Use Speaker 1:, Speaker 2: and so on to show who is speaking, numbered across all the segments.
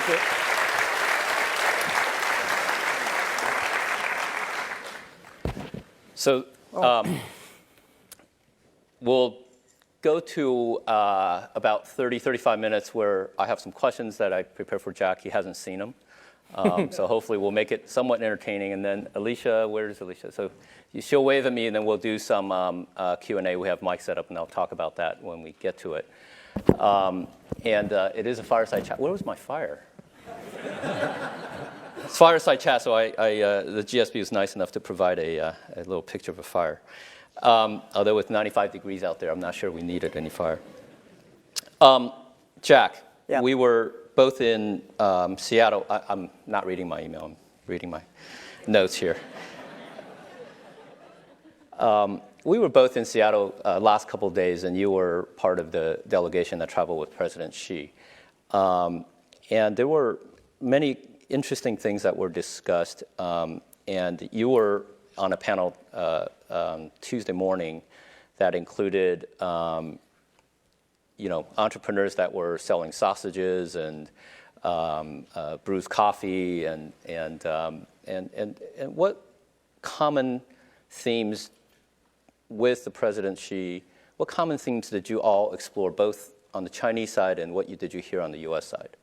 Speaker 1: Thank you.
Speaker 2: So we'll go to about 30, 35 minutes where I have some questions that I prepared for Jack. He hasn't seen them. So hopefully we'll make it somewhat entertaining. And then Alicia, where's Alicia? So she'll wave at me, and then we'll do some Q&A. We have mics set up, and I'll talk about that when we get to it. It is a fireside chat. Where was my fire? It's fireside chat, so the GSP was nice enough to provide a little picture of a fire. Although with 95 degrees out there, I'm not sure we needed any fire. Jack,
Speaker 1: yeah.
Speaker 2: We were both in Seattle. I'm not reading my email. I'm reading my notes here. We were both in Seattle last couple of days, and you were part of the delegation that traveled with President Xi. And there were many interesting things that were discussed. And you were on a panel Tuesday morning that included entrepreneurs that were selling sausages and brewed coffee and what common themes with the President Xi, what common themes did you all explore both on the Chinese side and what did you hear on the U.S. side?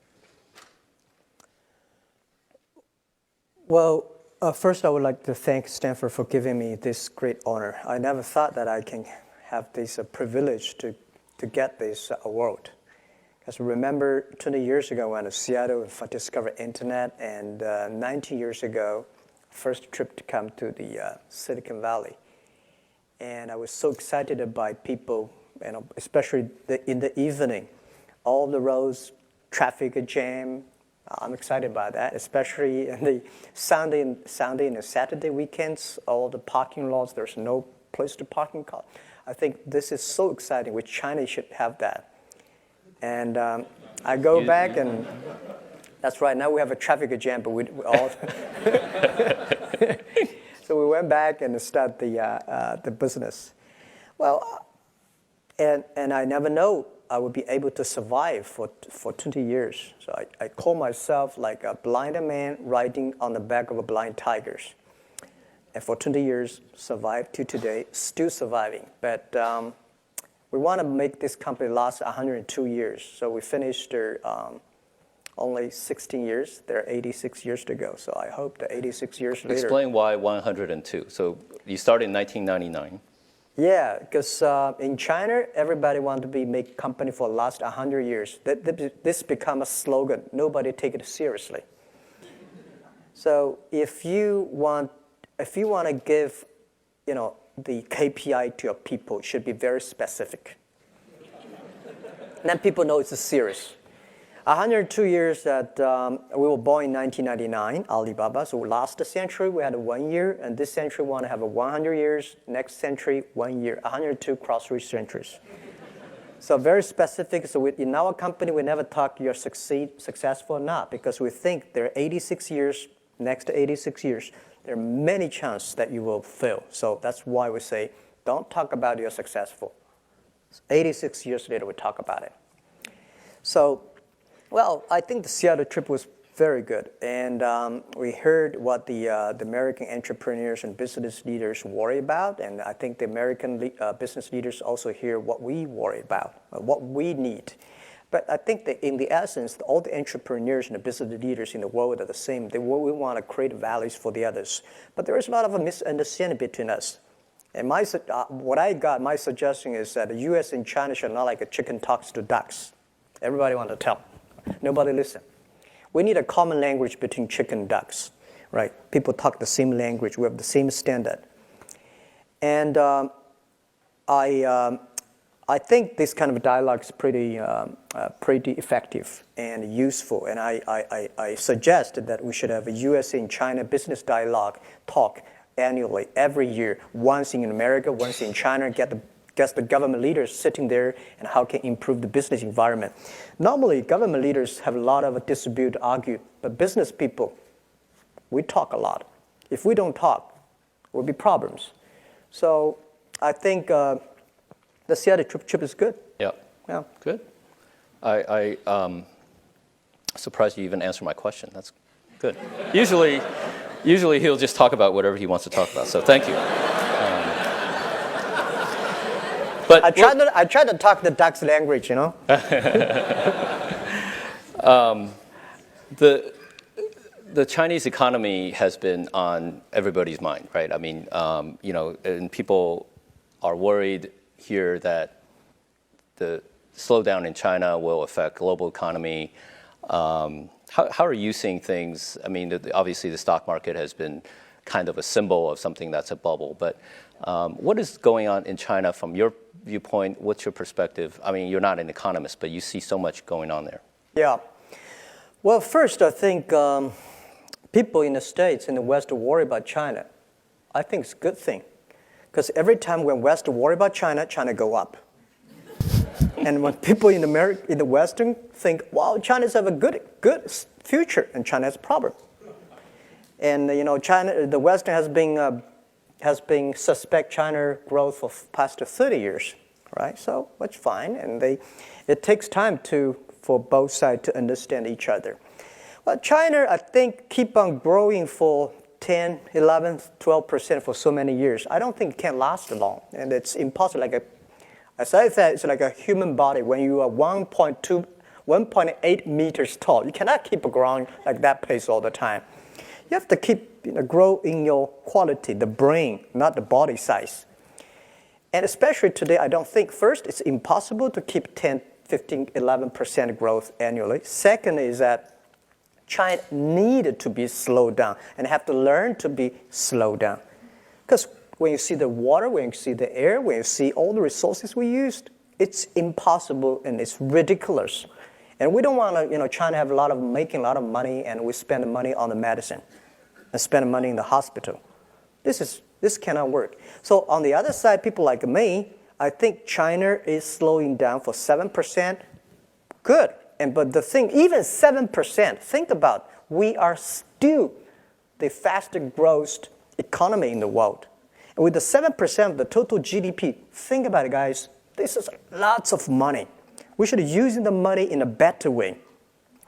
Speaker 1: Well, first I would like to thank Stanford for giving me this great honor. I never thought that I can have this privilege to get this award. Because remember 20 years ago when I was in Seattle, I discovered internet, and 19 years ago, first trip to come to the Silicon Valley. And I was so excited by people, especially in the evening, all the roads, traffic jam. I'm excited by that, especially in the Sunday and Saturday weekends, all the parking lots, there's no place to parking car. I think this is so exciting, which China should have that. And I go back, and that's right, now we have a traffic jam, but we all... So we went back and started the business. Well, and I never know I would be able to survive for 20 years. So I call myself like a blind man riding on the back of a blind tigers. And for 20 years, survived to today, still surviving. But we want to make this company last 102 years. So we finished only 16 years. There are 86 years to go. So I hope that 86 years later...
Speaker 2: Explain why 102. So you started in 1999.
Speaker 1: Yeah, because in China, everybody wants to make company for the last 100 years. This become a slogan. Nobody take it seriously. So if you want to give, the KPI to your people, it should be very specific. Then people know it's serious. 102 years that we were born in 1999, Alibaba. So last century, we had 1 year. And this century, we want to have 100 years. Next century, 1 year. 102 cross-3 centuries. So very specific. So in our company, we never talk you're successful or not, because we think there are 86 years, next 86 years, there are many chances that you will fail. So that's why we say, don't talk about you're successful. 86 years later, we talk about it. So, well, I think the Seattle trip was very good. And we heard what the American entrepreneurs and business leaders worry about. And I think the American business leaders also hear what we worry about, what we need. But I think that in the essence, all the entrepreneurs and the business leaders in the world are the same. We want to create values for the others. But there is a lot of a misunderstanding between us. And my suggestion is that the U.S. and China should not like a chicken talks to ducks. Everybody want to tell. Nobody listen. We need a common language between chicken and ducks, right? People talk the same language. We have the same standard. And I think this kind of dialogue is pretty effective and useful. And I suggest that we should have a U.S. and China business dialogue talk annually, every year, once in America, once in China, get the government leaders sitting there and how can improve the business environment. Normally, government leaders have a lot of dispute, argue, but business people, we talk a lot. If we don't talk, there will be problems. So I think the Seattle trip is good.
Speaker 2: Yeah.
Speaker 1: Yeah.
Speaker 2: Good. I Surprised you even answered my question. That's good. Usually he'll just talk about whatever he wants to talk about. So thank you. But
Speaker 1: I try to talk the duck's language, you know.
Speaker 2: The Chinese economy has been on everybody's mind, right? I mean, and people are worried here that the slowdown in China will affect global economy. How are you seeing things? I mean, obviously the stock market has been kind of a symbol of something that's a bubble, but what is going on in China from your viewpoint? What's your perspective? I mean, you're not an economist, but you see so much going on there.
Speaker 1: Yeah. Well, first, I think people in the States, in the West, worry about China. I think it's a good thing. Because every time when West worry about China, China go up. And when people in the Western think, wow, China's have a good future, and China has a problem. And China, the Western has been suspect China growth for past 30 years, right? So that's fine, and it takes time for both sides to understand each other. Well, China, I think, keep on growing for 10, 11, 12% for so many years. I don't think it can last long, and it's impossible. As I said, it's like a human body. When you are 1.8 meters tall, you cannot keep growing like that pace all the time. You have to keep grow in your quality, the brain, not the body size. And especially today, I don't think, first, it's impossible to keep 10, 15, 11% growth annually. Second is that China needed to be slowed down and have to learn to be slowed down. Because when you see the water, when you see the air, when you see all the resources we used, it's impossible and it's ridiculous. And we don't want China have making a lot of money, and we spend the money on the medicine and spend the money in the hospital. This cannot work. So on the other side, people like me, I think China is slowing down for 7%. Good. But the thing, even 7%, think about, we are still the fastest growth economy in the world. And with the 7% of the total GDP, think about it, guys. This is lots of money. We should use the money in a better way.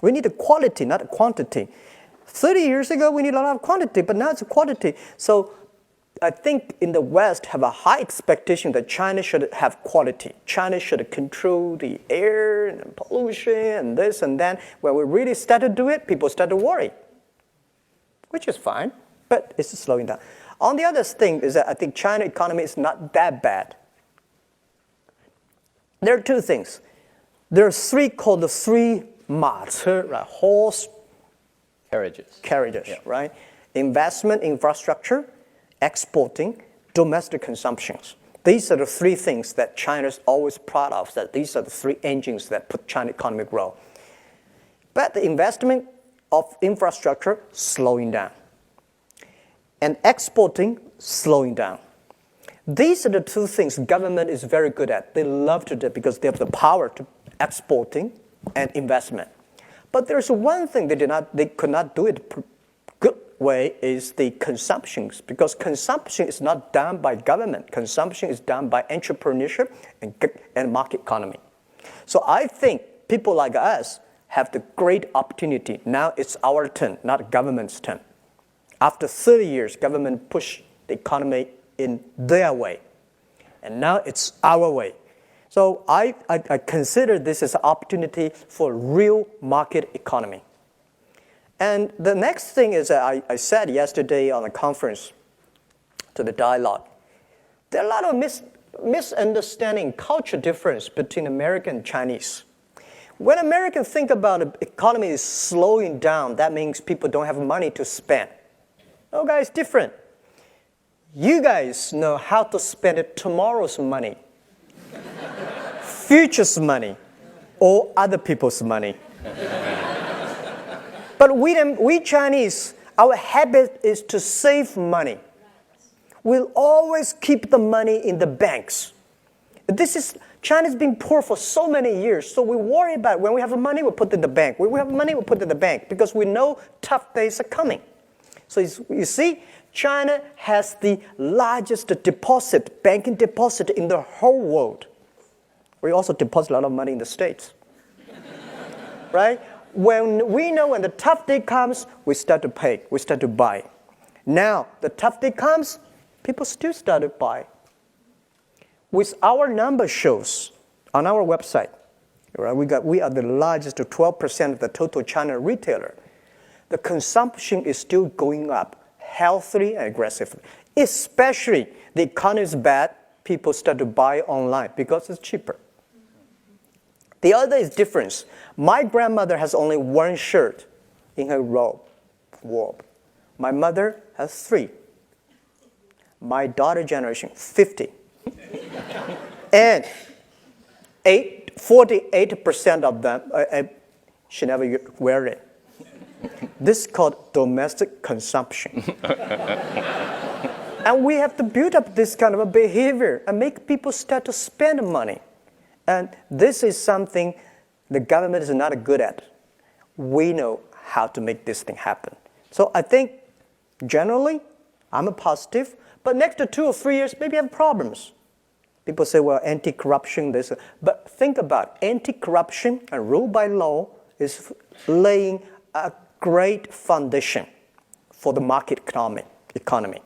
Speaker 1: We need the quality, not the quantity. 30 years ago, we need a lot of quantity, but now it's quality. So I think in the West have a high expectation that China should have quality. China should control the air and pollution and this and that. When we really start to do it, people start to worry, which is fine, but it's slowing down. On the other thing is that I think China economy is not that bad. There are two things. There are called the three 马车, right? Horse carriages, yeah. Right? Investment, infrastructure, exporting, domestic consumptions. These are the three things that China's always proud of, that these are the three engines that put China economy grow. But the investment of infrastructure slowing down. And exporting slowing down. These are the two things government is very good at. They love to do it because they have the power to exporting and investment. But there's one thing they could not do it good way is the consumptions, because consumption is not done by government. Consumption is done by entrepreneurship and market economy. So I think people like us have the great opportunity. Now it's our turn, not government's turn. After 30 years, government pushed the economy in their way. And now it's our way. So I consider this as an opportunity for real market economy. And the next thing is that I said yesterday on a conference to the dialogue, there are a lot of misunderstanding, culture difference between American and Chinese. When Americans think about the economy is slowing down, that means people don't have money to spend. No, guys, different. You guys know how to spend tomorrow's money, future's money, or other people's money. But we Chinese, our habit is to save money. We'll always keep the money in the banks. China's been poor for so many years, so we worry about when we have money, we put it in the bank. When we have money, we put it in the bank because we know tough days are coming. So you see, China has the largest banking deposit in the whole world. We also deposit a lot of money in the States. Right? when we know when the tough day comes, we start to pay, we start to buy. Now, the tough day comes, people still start to buy. With our number shows on our website, right, we are the largest, 12% of the total China retailer. The consumption is still going up healthily and aggressively. Especially the economy is bad, people start to buy online because it's cheaper. The other is difference. My grandmother has only one shirt in her wardrobe. My mother has 3. My daughter generation, 50. And 48% of them, she never wear it. This is called domestic consumption. And we have to build up this kind of a behavior and make people start to spend money. And this is something the government is not good at. We know how to make this thing happen. So I think generally, I'm a positive, but next to 2 or 3 years, maybe I have problems. People say, well, anti-corruption, this. But think about it. Anti-corruption and rule by law is laying a great foundation for the market economy.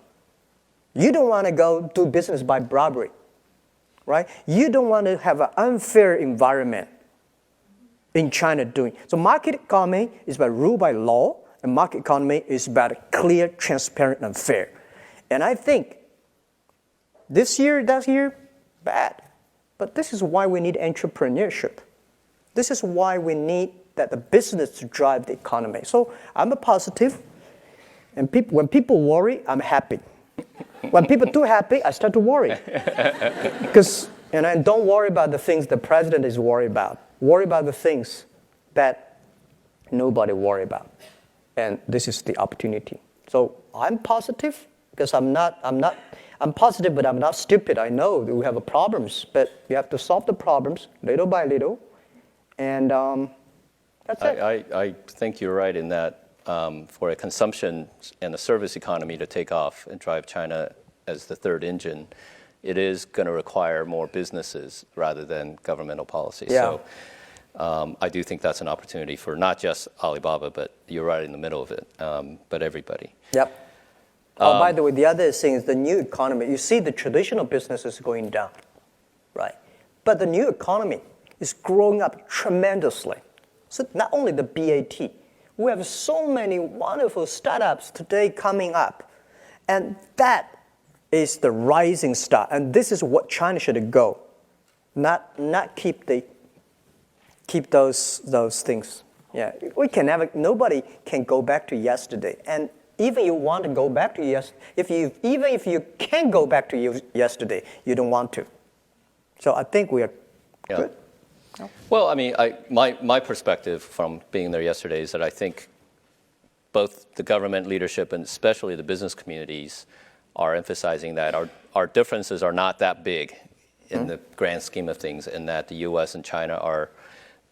Speaker 1: You don't want to go do business by bribery, right? You don't want to have an unfair environment in China doing. So market economy is about rule by law, and market economy is about clear, transparent, and fair. And I think this year, that year, bad. But this is why we need entrepreneurship. This is why we need that the business to drive the economy. So I'm a positive, and when people worry, I'm happy. When people are too happy, I start to worry. Because, and don't worry about the things the president is worried about. Worry about the things that nobody worry about. And this is the opportunity. So I'm positive because I'm positive, but I'm not stupid. I know that we have problems, but we have to solve the problems little by little. And that's it.
Speaker 2: I think you're right in that for a consumption and a service economy to take off and drive China as the third engine, it is going to require more businesses rather than governmental policy.
Speaker 1: Yeah.
Speaker 2: So I do think that's an opportunity for not just Alibaba, but you're right in the middle of it, but everybody.
Speaker 1: Yep. By the way, the other thing is the new economy. You see the traditional business is going down, right? But the new economy is growing up tremendously. So not only the BAT, we have so many wonderful startups today coming up. And that is the rising star. And this is what China should go. Not keep those things. Yeah, nobody can go back to yesterday. And even you want to go back to yesterday, even if you can go back to yesterday, you don't want to. So I think we are good.
Speaker 2: Well, I mean, my perspective from being there yesterday is that I think both the government leadership and especially the business communities are emphasizing that our differences are not that big in the grand scheme of things, and that the U.S. and China are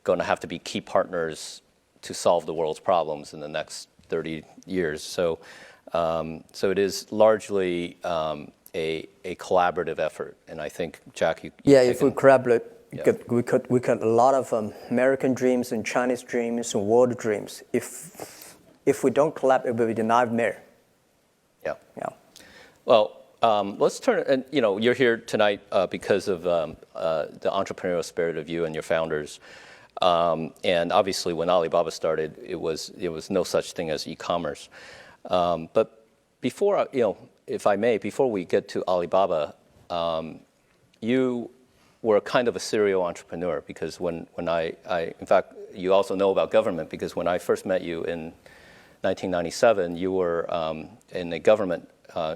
Speaker 2: going to have to be key partners to solve the world's problems in the next 30 years. So it is largely a collaborative effort, and I think, Jack,
Speaker 1: if we collaborate, we could a lot of American dreams and Chinese dreams and world dreams. If we don't collaborate, it will be a nightmare.
Speaker 2: Yeah.
Speaker 3: Well, let's turn, and you're here tonight because of the entrepreneurial spirit of you and your founders. And obviously, when Alibaba started, it was no such thing as e-commerce. But before, if I may, before we get to Alibaba, you were kind of a serial entrepreneur, because when I in fact, you also know about government, because when I first met you in 1997, you were in a government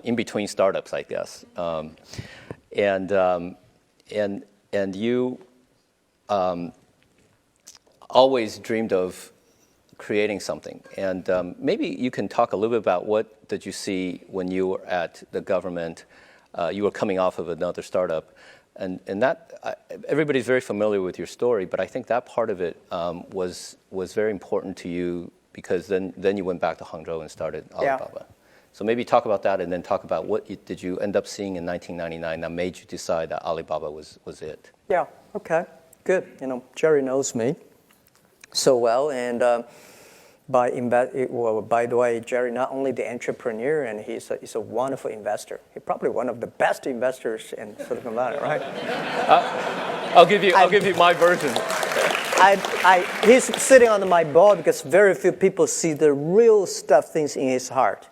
Speaker 3: in between startups, I guess, and you always dreamed of creating something. And maybe you can talk a little bit about what did you see when you were at the government. You were coming off of another startup, and that everybody's very familiar with your story, but I think that part of it was very important to you, because then you went back to Hangzhou and started Alibaba. Yeah. So maybe talk about that, and then talk about what did you end up seeing in 1999 that made you decide that Alibaba was it.
Speaker 1: Yeah. Okay. Good. Jerry knows me. so well. And by the way, Jerry, not only the entrepreneur, and he's a wonderful investor. He's probably one of the best investors in Silicon Valley, right?
Speaker 3: I'll give you my version.
Speaker 1: He's sitting on my board because very few people see the real things in his heart.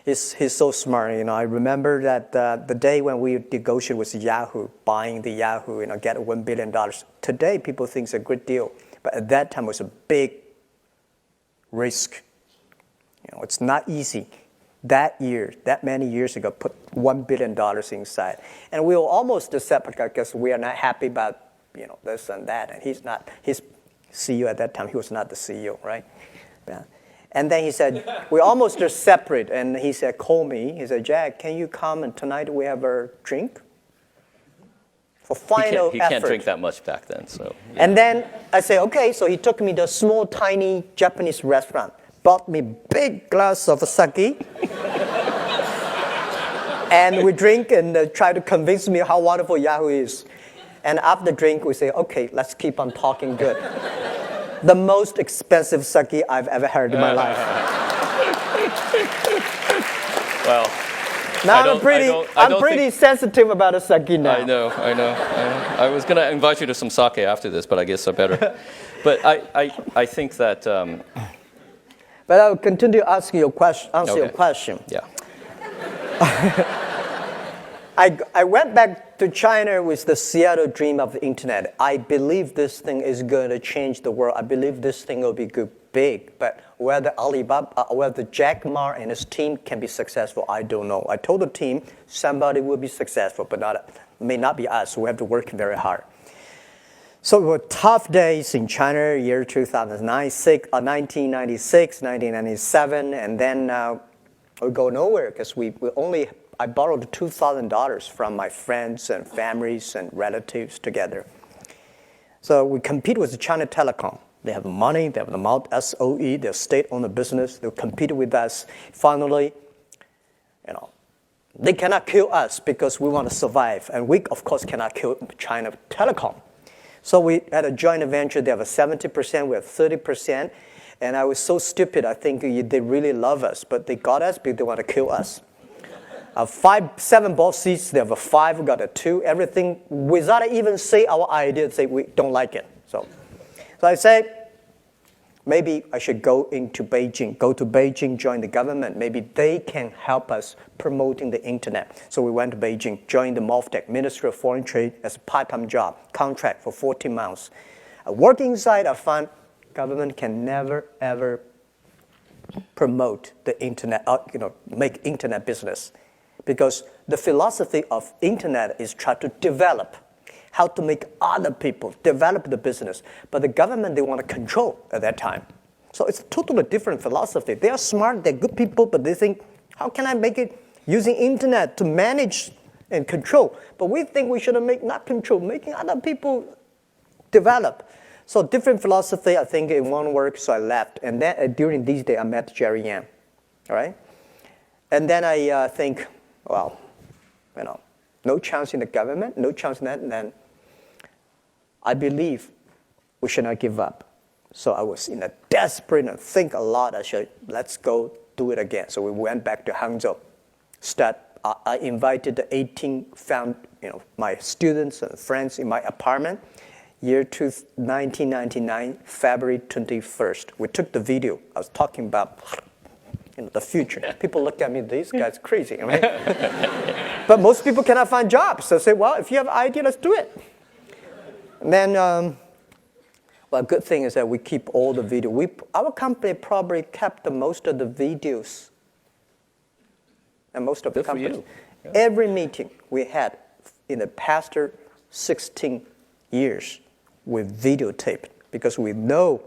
Speaker 1: He's so smart. I remember that the day when we negotiated with Yahoo, buying the Yahoo, get $1 billion. Today, people think it's a good deal, but at that time, it was a big risk. It's not easy. That many years ago, put $1 billion inside, and we were almost accept because we are not happy about this and that, and he's not. His CEO at that time, he was not the CEO, right? Yeah. And then he said, we almost are separate. And he said, call me. He said, Jack, can you come and tonight we have a drink? For final effort.
Speaker 3: He can't drink that much back then, so. Yeah.
Speaker 1: And then I said, okay. So he took me to a small, tiny Japanese restaurant, bought me big glass of sake. And we drink and try to convince me how wonderful Yahoo is. And after the drink, we say, okay, let's keep on talking good. The most expensive sake I've ever heard in my life.
Speaker 3: Well,
Speaker 1: now I'm pretty sensitive about a sake now.
Speaker 3: I know. I was going to invite you to some sake after this, but I guess I better. But I think that.
Speaker 1: But I'll continue to answer your question.
Speaker 3: Yeah.
Speaker 1: I went back to China with the Seattle dream of the internet. I believe this thing is going to change the world. I believe this thing will be big. But whether whether Jack Ma and his team can be successful, I don't know. I told the team somebody will be successful, but may not be us. We have to work very hard. So it were tough days in China, year 1996, 1997, and then we go nowhere because I borrowed $2,000 from my friends and families and relatives together. So we compete with China Telecom. They have money, they have the SOE, they're state-owned business. They compete with us. Finally, they cannot kill us because we want to survive. And we, of course, cannot kill China Telecom. So we had a joint venture. They have a 70%, we have 30%. And I was so stupid. I think they really love us, but they got us because they want to kill us. 7 boss seats, they have a 5, we got a 2, everything without even say our idea, say we don't like it. So I said, maybe I should go to Beijing, join the government. Maybe they can help us promoting the internet. So we went to Beijing, joined the MOFTEC, Ministry of Foreign Trade, as a part-time job, contract for 14 months. Working inside, I found government can never, ever promote the internet, make internet business. Because the philosophy of internet is try to develop, how to make other people develop the business. But the government, they want to control at that time. So it's a totally different philosophy. They are smart, they're good people, but they think, how can I make it using internet to manage and control? But we think we should not control, making other people develop. So different philosophy, I think it won't work, so I left. And then during these days, I met Jerry Yang, all right? And then I think, well, no chance in the government, no chance in that. And then I believe we should not give up. So I was in a desperate and think a lot. Let's go do it again. So we went back to Hangzhou. I invited the 18 my students and friends in my apartment. Year 1999, February 21st. We took the video. I was talking about the future. People look at me, this guy's crazy, right? But most people cannot find jobs. So I say, well, if you have an idea, let's do it. And then, good thing is that we keep all the video. Our company probably kept most of the videos. And most of the companies. Yeah. Every meeting we had in the past 16 years, we videotaped because we know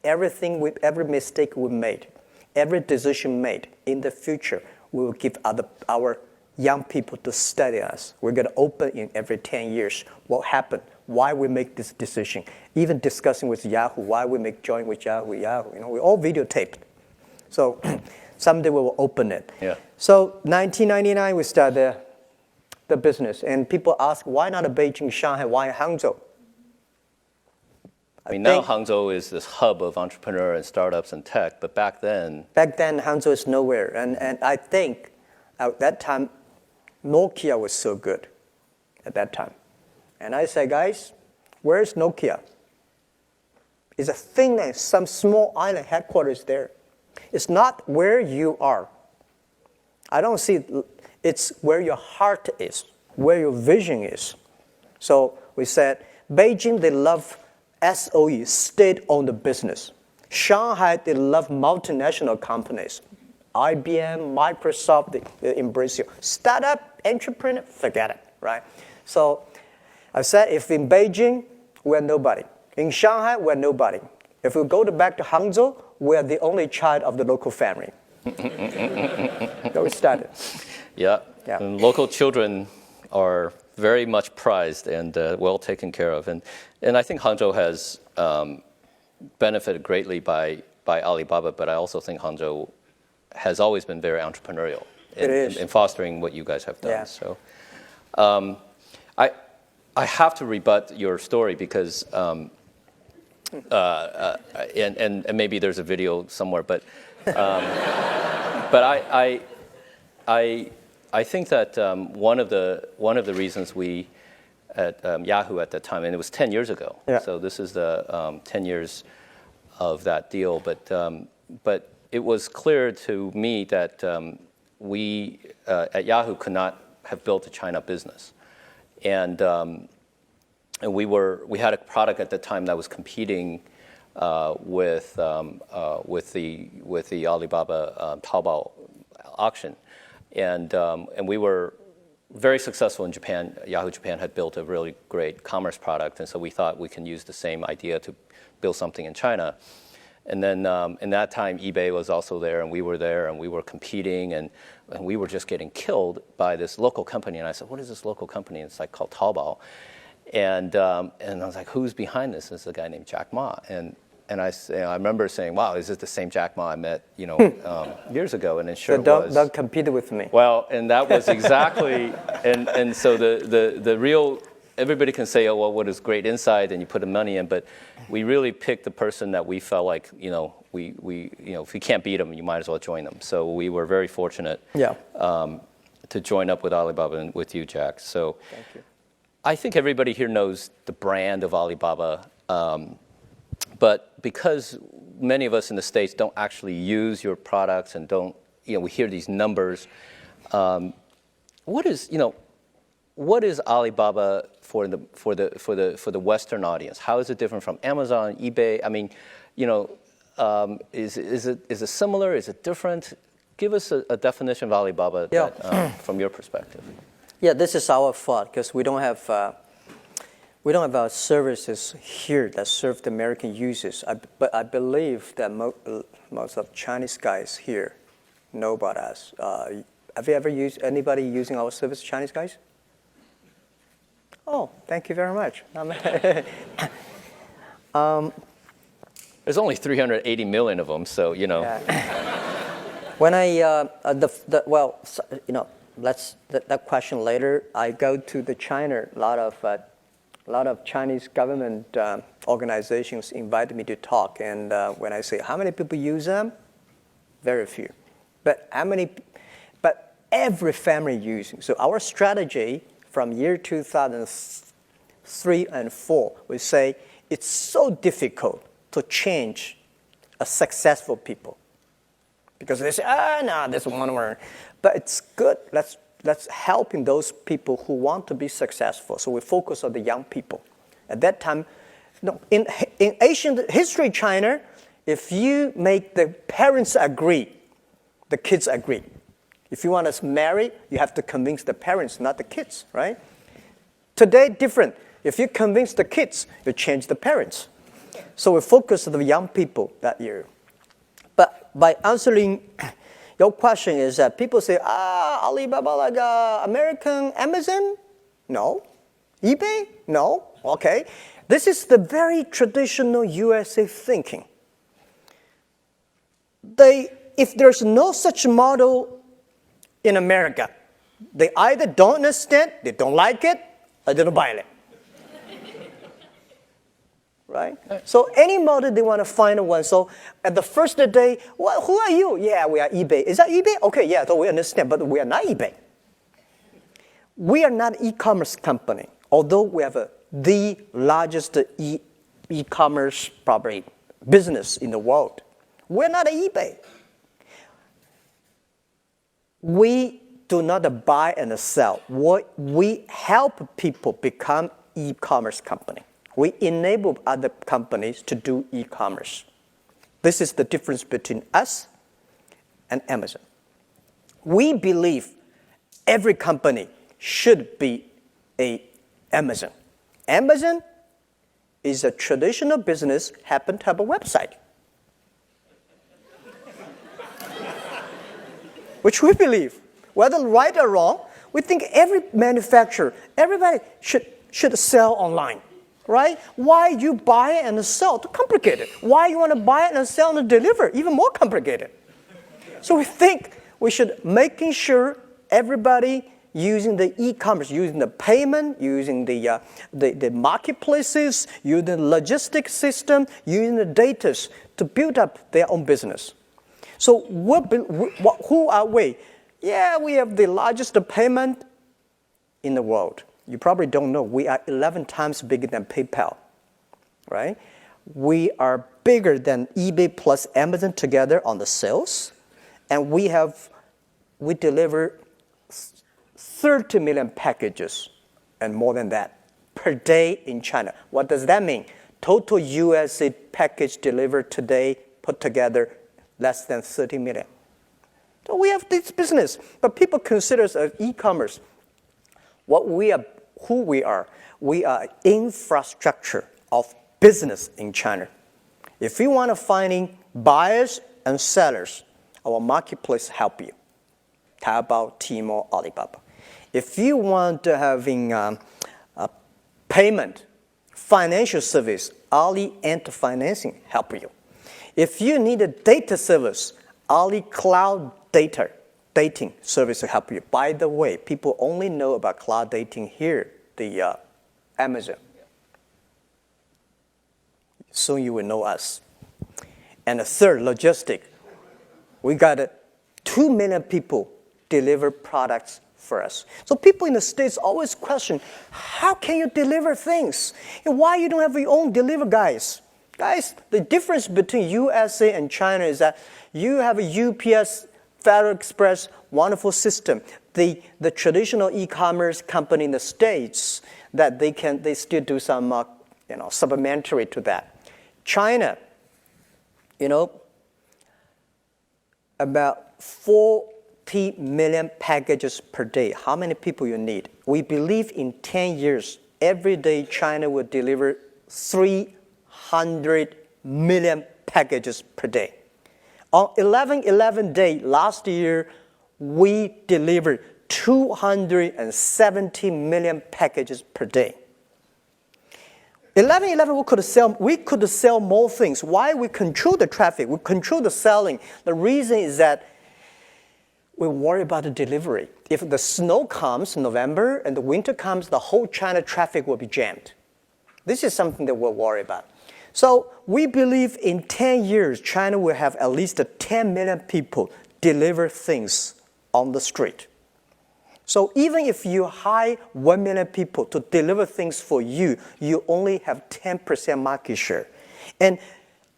Speaker 1: everything, every mistake we made. Every decision made in the future, we will give our young people to study us. We're going to open in every 10 years. What happened? Why we make this decision? Even discussing with Yahoo, why we join with Yahoo. We all videotaped. So someday we will open it.
Speaker 3: Yeah.
Speaker 1: So 1999, we started the business. And people ask, why not Beijing, Shanghai, why Hangzhou?
Speaker 3: I mean, now Hangzhou is this hub of entrepreneur and startups and tech, but back then...
Speaker 1: Back then, Hangzhou is nowhere. And I think at that time, Nokia was so good at that time. And I said, guys, where's Nokia? It's a thing that some small island headquarters there. It's not where you are. I don't see it. It's where your heart is, where your vision is. So we said, Beijing, they love SOE, state-owned business. Shanghai, they love multinational companies. IBM, Microsoft, they embrace you. Startup, entrepreneur, forget it, right? So I said, if in Beijing, we're nobody. In Shanghai, we're nobody. If we go back to Hangzhou, we're the only child of the local family. So we started.
Speaker 3: Yeah. And local children are very much prized and well taken care of. And I think Hangzhou has benefited greatly by Alibaba, but I also think Hangzhou has always been very entrepreneurial in fostering what you guys have done.
Speaker 1: Yeah.
Speaker 3: So I have to rebut your story because, and maybe there's a video somewhere, but I think that one of the reasons we at Yahoo at that time, and it was 10 years ago.
Speaker 1: Yeah.
Speaker 3: So this is the 10 years of that deal. But it was clear to me that we at Yahoo could not have built a China business, and we had a product at the time that was competing with the Alibaba Taobao auction, and we were very successful in Japan. Yahoo Japan had built a really great commerce product, and so we thought we can use the same idea to build something in China. And then in that time, eBay was also there, and we were competing, and we were just getting killed by this local company. And I said, what is this local company? And it's like called Taobao. And I was like, who's behind this? And it's a guy named Jack Ma. And I remember saying, wow, is this the same Jack Ma I met years ago? And it sure was.
Speaker 1: Don't compete with me.
Speaker 3: Well, and that was exactly, and so the real, everybody can say, oh, well, what is great insight, and you put the money in, but we really picked the person that we felt like, we if we can't beat them, you might as well join them. So we were very fortunate to join up with Alibaba and with you, Jack. So
Speaker 1: thank you.
Speaker 3: I think everybody here knows the brand of Alibaba, but because many of us in the States don't actually use your products and don't, we hear these numbers. What is Alibaba for the Western audience? How is it different from Amazon, eBay? I mean, is it similar? Is it different? Give us a definition of Alibaba from your perspective.
Speaker 1: Yeah, this is our fault because we don't have our services here that serve the American users. But I believe that most of Chinese guys here know about us. Have you ever used anybody using our service, Chinese guys? Oh, thank you very much.
Speaker 3: There's only 380 million of them, so
Speaker 1: When let's that question later. I go to the China. A lot of Chinese government organizations invite me to talk, and when I say how many people use them, very few. But every family using. So our strategy from year 2003 and 2004, we say it's so difficult to change a successful people. Because they say, no, this one word. But it's good. Let's helping those people who want to be successful. So we focus on the young people. At that time, in ancient history, China, if you make the parents agree, the kids agree. If you want to marry, you have to convince the parents, not the kids, right? Today, different. If you convince the kids, you change the parents. So we focus on the young people that year. But by answering your question is that people say, Alibaba like American Amazon? No. eBay? No. Okay. This is the very traditional USA thinking. If there's no such model in America, they either don't understand, they don't like it, or they don't buy it. right? So any model, they want to find one. So at the first day, well, who are you? Yeah, we are eBay. Is that eBay? Okay, yeah, so we understand, but we are not eBay. We are not an e-commerce company, although we have the largest e-commerce probably business in the world. We're not an eBay. We do not buy and sell. We help people become e-commerce company. We enable other companies to do e-commerce. This is the difference between us and Amazon. We believe every company should be an Amazon. Amazon is a traditional business, happen to have a website. Which we believe, whether right or wrong, we think every manufacturer, everybody should sell online, right? Why you buy and sell? Too complicated. Why you want to buy and sell and deliver? Even more complicated. So we think we should making sure everybody using the e-commerce, using the payment, using the marketplaces, using the logistics system, using the data to build up their own business. So who are we? Yeah, we have the largest payment in the world. You probably don't know, we are 11 times bigger than PayPal, right? We are bigger than eBay plus Amazon together on the sales, and we deliver 30 million packages and more than that per day in China. What does that mean? Total USA package delivered today put together less than 30 million. So we have this business, but people consider us as e-commerce. Who we are infrastructure of business in China. If you want to find buyers and sellers, our marketplace help you. Taobao, Tmall, Alibaba. If you want to having a payment, financial service, Ali Ant Financing help you. If you need a data service, Ali Cloud Dating service will help you. By the way, people only know about cloud dating here, the Amazon. Soon you will know us. And the third, logistic. We got 2 million people deliver products for us. So people in the States always question, how can you deliver things? And why you don't have your own deliver guys? Guys, the difference between USA and China is that you have a UPS, Federal Express, wonderful system. The traditional e-commerce company in the States, that they still do some supplementary to that. China, about 40 million packages per day. How many people you need? We believe in 10 years, every day China will deliver 300 million packages per day. On 11/11 day last year, we delivered 270 million packages per day. 11/11 we could sell more things. Why? We control the traffic, we control the selling. The reason is that we worry about the delivery. If the snow comes in November and the winter comes, the whole China traffic will be jammed. This is something that we're worried about. So we believe in 10 years, China will have at least 10 million people deliver things on the street. So even if you hire 1 million people to deliver things for you, you only have 10% market share. And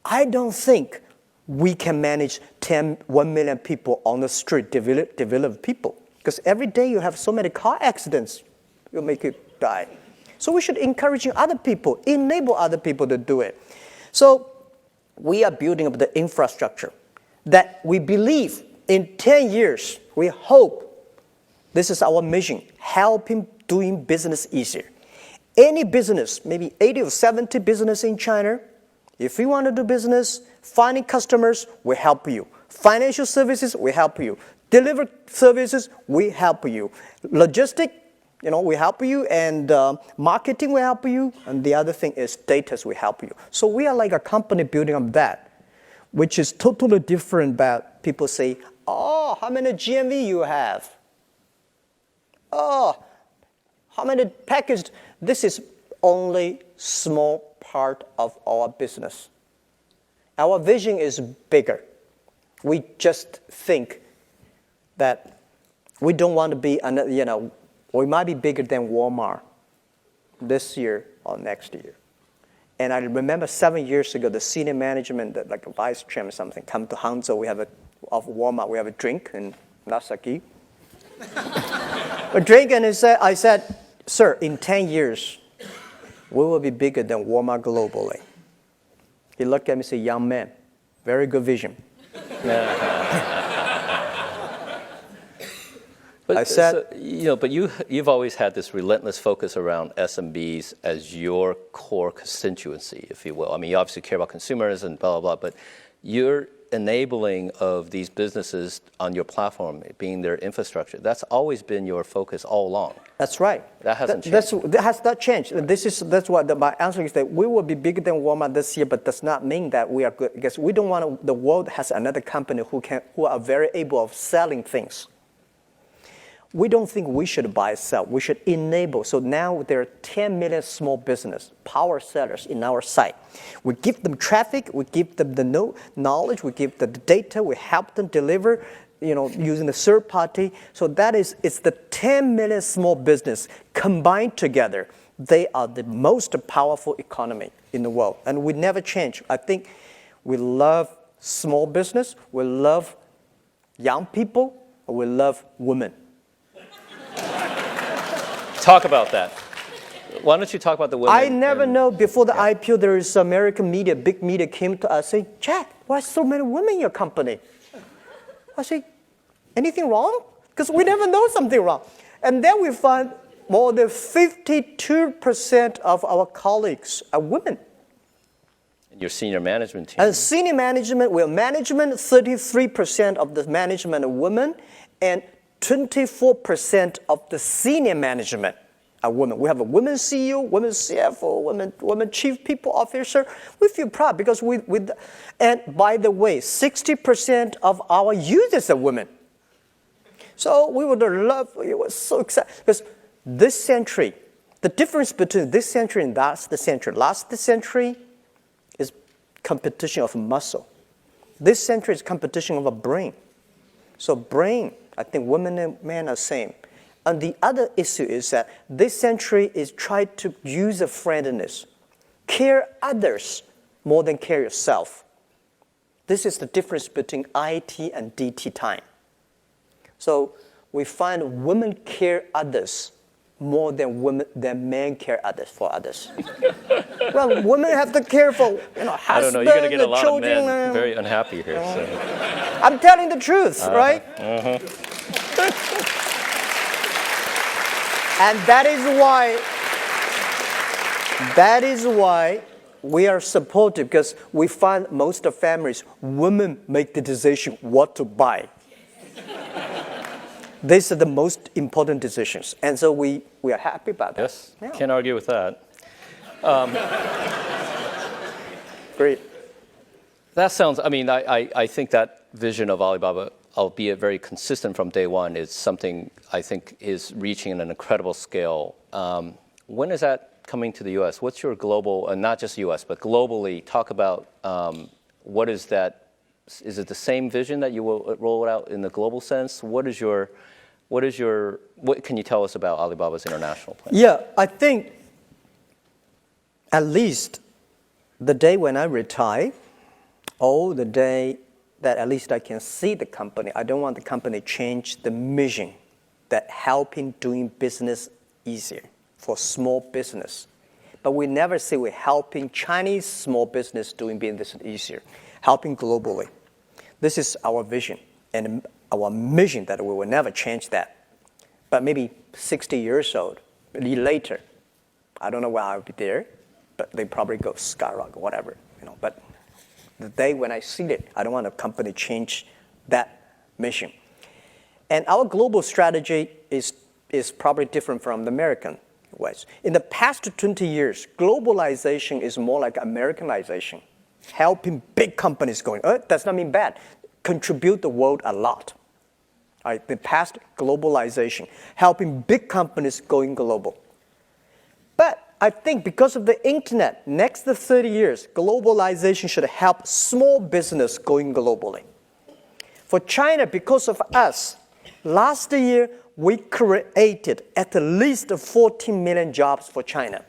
Speaker 1: I don't think we can manage 1 million people on the street, develop people. Because every day you have so many car accidents, you'll make you die. So we should encourage other people, enable other people to do it. So we are building up the infrastructure that we believe in 10 years, we hope, this is our mission, helping doing business easier. Any business, maybe 80 or 70 business in China, if you want to do business, finding customers, we help you. Financial services, we help you. Deliver services, we help you. Logistic, we help you, and marketing will help you, and the other thing is data, we help you. So we are like a company building up that, which is totally different about people say, oh, how many GMV you have? Oh, how many packages? This is only small part of our business. Our vision is bigger. We just think that we don't want to be, we might be bigger than Walmart this year or next year. And I remember 7 years ago, the senior management, like a vice chairman or something, come to Hangzhou. Of Walmart, we have a drink and Nasaki. A drink, and I said, sir, in 10 years, we will be bigger than Walmart globally. He looked at me and said, young man, very good vision.
Speaker 2: But,
Speaker 1: I said,
Speaker 2: but you've always had this relentless focus around SMBs as your core constituency, if you will. I mean, you obviously care about consumers and blah, blah, blah, but you're enabling of these businesses on your platform, being their infrastructure. That's always been your focus all along.
Speaker 1: That's right.
Speaker 2: That hasn't changed.
Speaker 1: That has not changed. That's what my answer is, that we will be bigger than Walmart this year, but does not mean that we are good, because we don't want the world has another company who are very able of selling things. We don't think we should buy sell. We should enable. So now there are 10 million small business power sellers in our site. We give them traffic. We give them the knowledge. We give them the data. We help them deliver, using the third party. So it's the 10 million small business combined together. They are the most powerful economy in the world, and we never change. I think we love small business. We love young people. We love women.
Speaker 2: Talk about that. Why don't you talk about the women?
Speaker 1: I never know. Before the IPO, there is American media, big media came to us saying, Jack, why so many women in your company? I say, anything wrong? Because we never know something wrong. And then we find more than 52% of our colleagues are women.
Speaker 2: And your senior management team.
Speaker 1: And senior management, 33% of the management are women, and 24% of the senior management are women. We have a women CEO, women CFO, women chief people officer. We feel proud because and by the way, 60% of our users are women. So we would were so excited because this century, the difference between this century and last century is competition of muscle. This century is competition of a brain. So brain, I think women and men are same. And the other issue is that this century is try to use a friendliness, care others more than care yourself. This is the difference between IT and DT time. So we find women care others more than men care others for others. Well, women have to care for husband,
Speaker 2: I don't know. You're going to get a lot
Speaker 1: children,
Speaker 2: of men very unhappy here. So.
Speaker 1: I'm telling the truth, right? And that is why we are supportive, because we find most of families, women make the decision what to buy. These are the most important decisions. And so we are happy about that.
Speaker 2: Yes, yeah. Can't argue with that.
Speaker 1: Great.
Speaker 2: That sounds, I think that vision of Alibaba, albeit very consistent from day one, is something I think is reaching an incredible scale. When is that coming to the U.S.? What's your global, and not just U.S., but globally, talk about what is that? Is it the same vision that you will roll it out in the global sense? What can you tell us about Alibaba's international plan?
Speaker 1: Yeah, I think at least the day when I retire, or the day that at least I can see the company, I don't want the company to change the mission that helping doing business easier for small business. But we never say we're helping Chinese small business doing business easier, helping globally. This is our vision and our mission that we will never change that. But maybe 60 years old, later, I don't know where I'll be there, but they probably go skyrocket, whatever, But the day when I see it, I don't want a company change that mission. And our global strategy is probably different from the American ways. In the past 20 years, globalization is more like Americanization, helping big companies going. Does not mean bad. Contribute the world a lot. Right? The past globalization, helping big companies going global. But I think because of the internet, next 30 years, globalization should help small business going globally. For China, because of us, last year we created at least 14 million jobs for China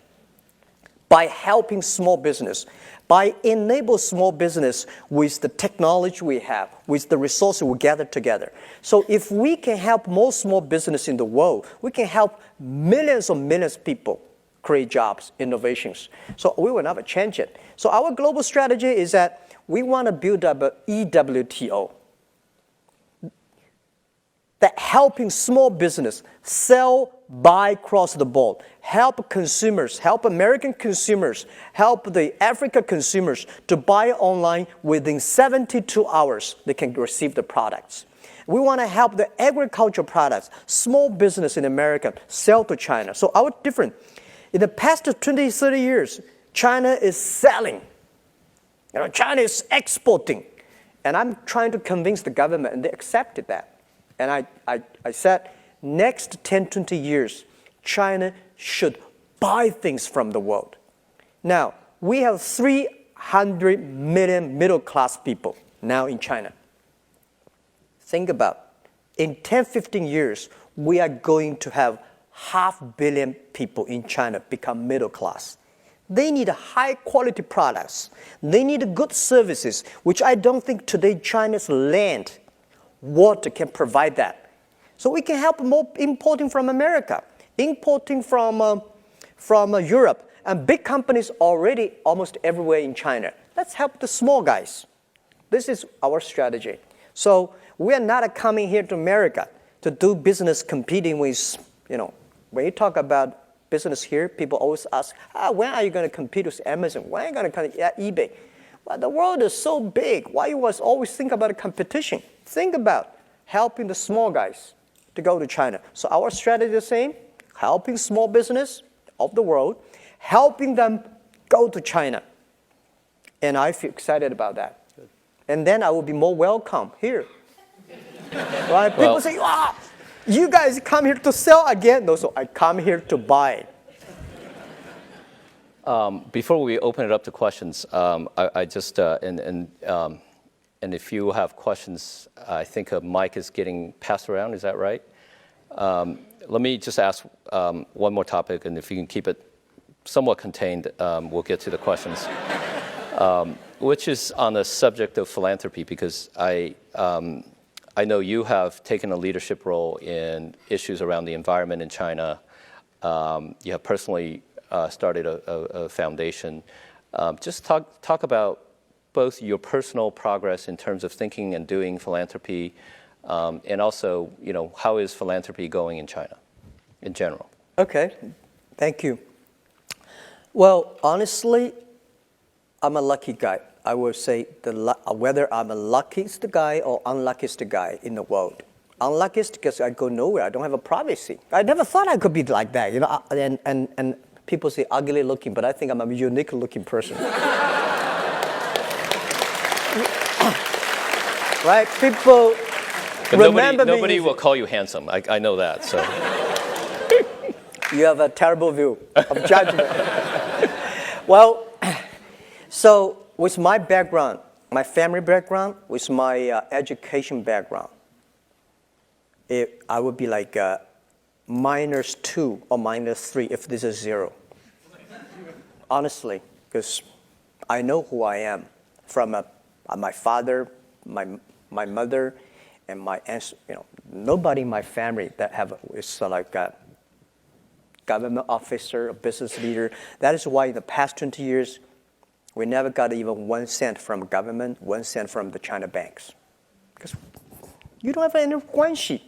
Speaker 1: by helping small business, by enable small business with the technology we have, with the resources we gather together. So if we can help more small business in the world, we can help millions of people create jobs, innovations. So we will never change it. So our global strategy is that we want to build up an EWTO, that helping small business sell, buy across the board, help consumers, help American consumers, help the African consumers to buy online within 72 hours, they can receive the products. We want to help the agricultural products, small business in America, sell to China. So our different, in the past 20, 30 years, China is selling. China is exporting. And I'm trying to convince the government, and they accepted that. And I said, next 10, 20 years, China should buy things from the world. Now, we have 300 million middle-class people now in China. Think about, in 10, 15 years, we are going to have 500 million people in China become middle class. They need high-quality products. They need good services, which I don't think today China's land, water can provide that. So we can help more importing from America, importing from Europe, and big companies already almost everywhere in China. Let's help the small guys. This is our strategy. So we are not coming here to America to do business competing with, when you talk about business here, people always ask, when are you going to compete with Amazon? When are you going to compete with eBay? Well, the world is so big. Why you always think about a competition? Think about helping the small guys to go to China. So our strategy is the same, helping small business of the world, helping them go to China. And I feel excited about that. Good. And then I will be more welcome here. Right? People say, you guys come here to sell again? No, so I come here to buy.
Speaker 2: Before we open it up to questions, I just, and if you have questions, I think a mic is getting passed around, is that right? Let me just ask one more topic, and if you can keep it somewhat contained, we'll get to the questions, which is on the subject of philanthropy, because I know you have taken a leadership role in issues around the environment in China. You have personally started a foundation. Just talk about both your personal progress in terms of thinking and doing philanthropy, and also, how is philanthropy going in China in general?
Speaker 1: Okay, thank you. Well, honestly, I'm a lucky guy. I would say whether I'm the luckiest guy or unluckiest guy in the world. Unluckiest because I go nowhere. I don't have a privacy. I never thought I could be like that. And people say ugly looking, but I think I'm a unique looking person. Right? People remember me.
Speaker 2: Nobody will call you handsome. I know that. So
Speaker 1: you have a terrible view of judgment. Well, so with my background, my family background, with my education background, I would be like -2 or -3 if this is 0. Honestly, because I know who I am from my father, my mother, and my aunts. Nobody in my family that is like a government officer, a business leader. That is why in the past 20 years, we never got even 1 cent from government, 1 cent from the China banks. Because you don't have any guanxi,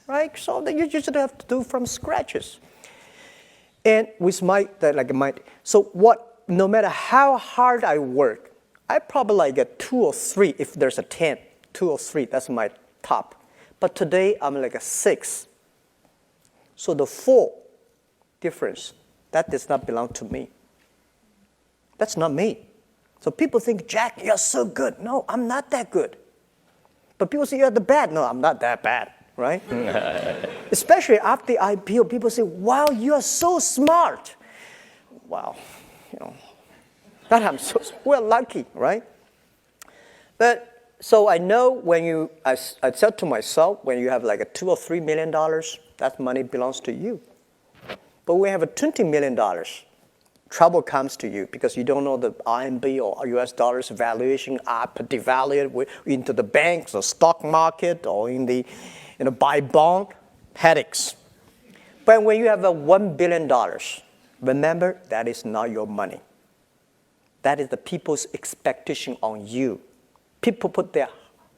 Speaker 1: right? So that you just have to do from scratches. And with no matter how hard I work, I probably like a 2 or 3 if there's a 10. 2 or 3, that's my top. But today, I'm like a 6. So the 4 difference, that does not belong to me. That's not me. So people think, Jack, you're so good. No, I'm not that good. But people say, you're the bad. No, I'm not that bad, right? Especially after the IPO, people say, wow, you are so smart. wow, you know, God, we're lucky, right? But so I know I said to myself, when you have like a $2 or $3 million, that money belongs to you. But when you have a $20 million, trouble comes to you because you don't know the RMB or US dollars valuation up, devalued into the banks or stock market or in the, buy bond, headaches. But when you have a $1 billion, remember, that is not your money. That is the people's expectation on you. People put their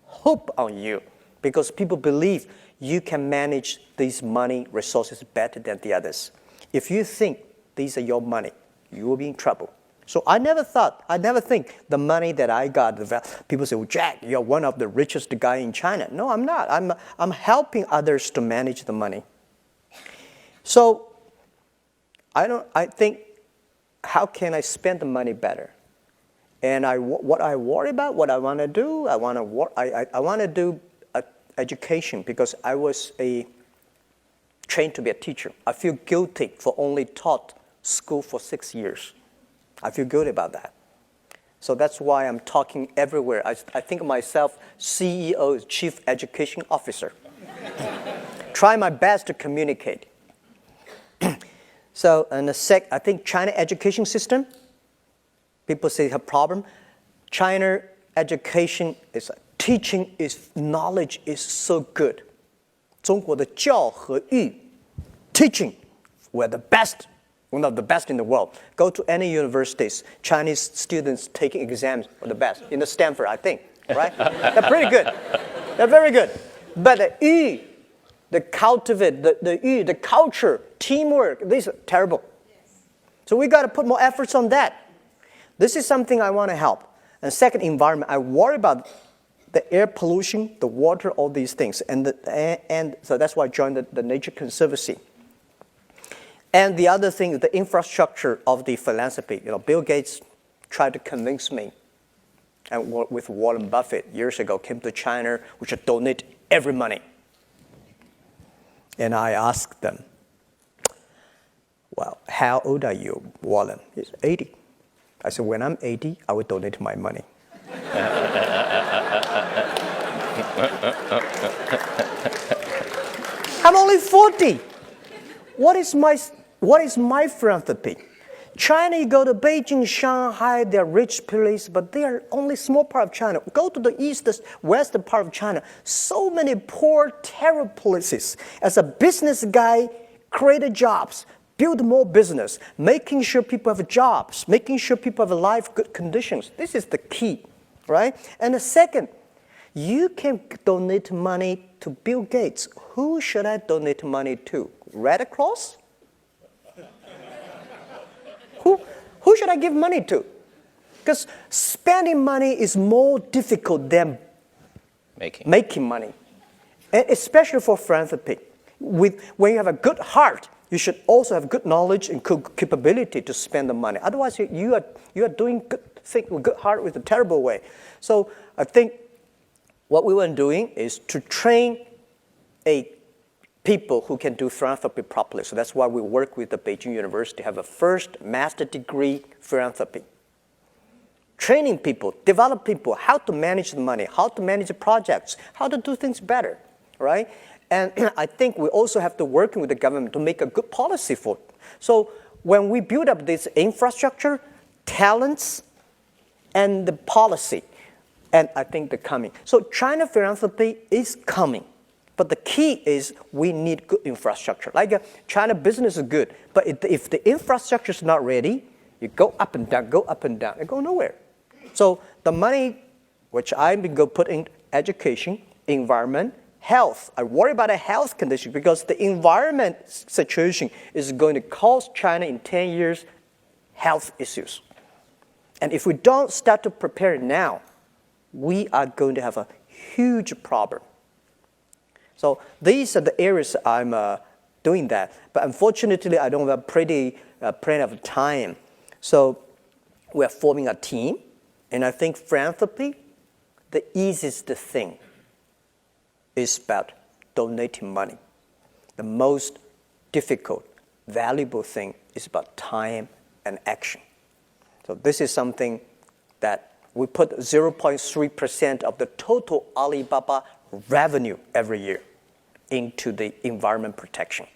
Speaker 1: hope on you because people believe you can manage these money resources better than the others. If you think these are your money, you will be in trouble. So I never think the money that I got, people say, well, Jack, you're one of the richest guy in China. No, I'm not. I'm helping others to manage the money. So I think, how can I spend the money better? And what I worry about, what I want to do, I want to do education because I was trained to be a teacher. I feel guilty for only taught school for 6 years. I feel good about that. So that's why I'm talking everywhere. I think of myself CEO, Chief Education Officer. Try my best to communicate. So, and I think China education system, people say have problem. China education is teaching knowledge is so good. 中国的教和育 teaching, we're the best, one of the best in the world. Go to any universities, Chinese students taking exams are the best. In the Stanford, I think, right? They're pretty good. They're very good. But the cultivate, the culture, teamwork, these are terrible. So we got to put more efforts on that. This is something I want to help. And second, environment. I worry about the air pollution, the water, all these things. And so that's why I joined the Nature Conservancy. And the other thing is the infrastructure of the philanthropy. Bill Gates tried to convince me, and with Warren Buffett years ago, came to China, we should donate every money. And I asked them, well, how old are you, Warren? He's 80. I said, when I'm 80, I will donate my money. I'm only 40. What is my philanthropy? China, you go to Beijing, Shanghai, they're rich place, but they are only small part of China. Go to the east, western part of China. So many poor, terrible places. As a business guy, create jobs, build more business, making sure people have jobs, making sure people have life, good conditions. This is the key, right? And the second, you can donate money to Bill Gates. Who should I donate money to? Red Cross? Who should I give money to? Because spending money is more difficult than making money, and especially for philanthropy. When you have a good heart, you should also have good knowledge and capability to spend the money. Otherwise, you are doing good thing with good heart with a terrible way. So I think what we were doing is to train people who can do philanthropy properly. So that's why we work with the Beijing University to have a first master degree philanthropy. Training people, develop people, how to manage the money, how to manage the projects, how to do things better, right? And I think we also have to work with the government to make a good policy for it. So when we build up this infrastructure, talents, and the policy, and I think they're coming. So China philanthropy is coming. But the key is we need good infrastructure. Like China business is good, but if the infrastructure is not ready, you go up and down, and go nowhere. So the money, which I'm going to put in education, environment, health. I worry about a health condition because the environment situation is going to cause China in 10 years health issues. And if we don't start to prepare now, we are going to have a huge problem. So these are the areas I'm doing that. But unfortunately, I don't have plenty of time. So we're forming a team. And I think philanthropy, the easiest thing is about donating money. The most difficult, valuable thing is about time and action. So this is something that we put 0.3% of the total Alibaba revenue every year into the environment protection,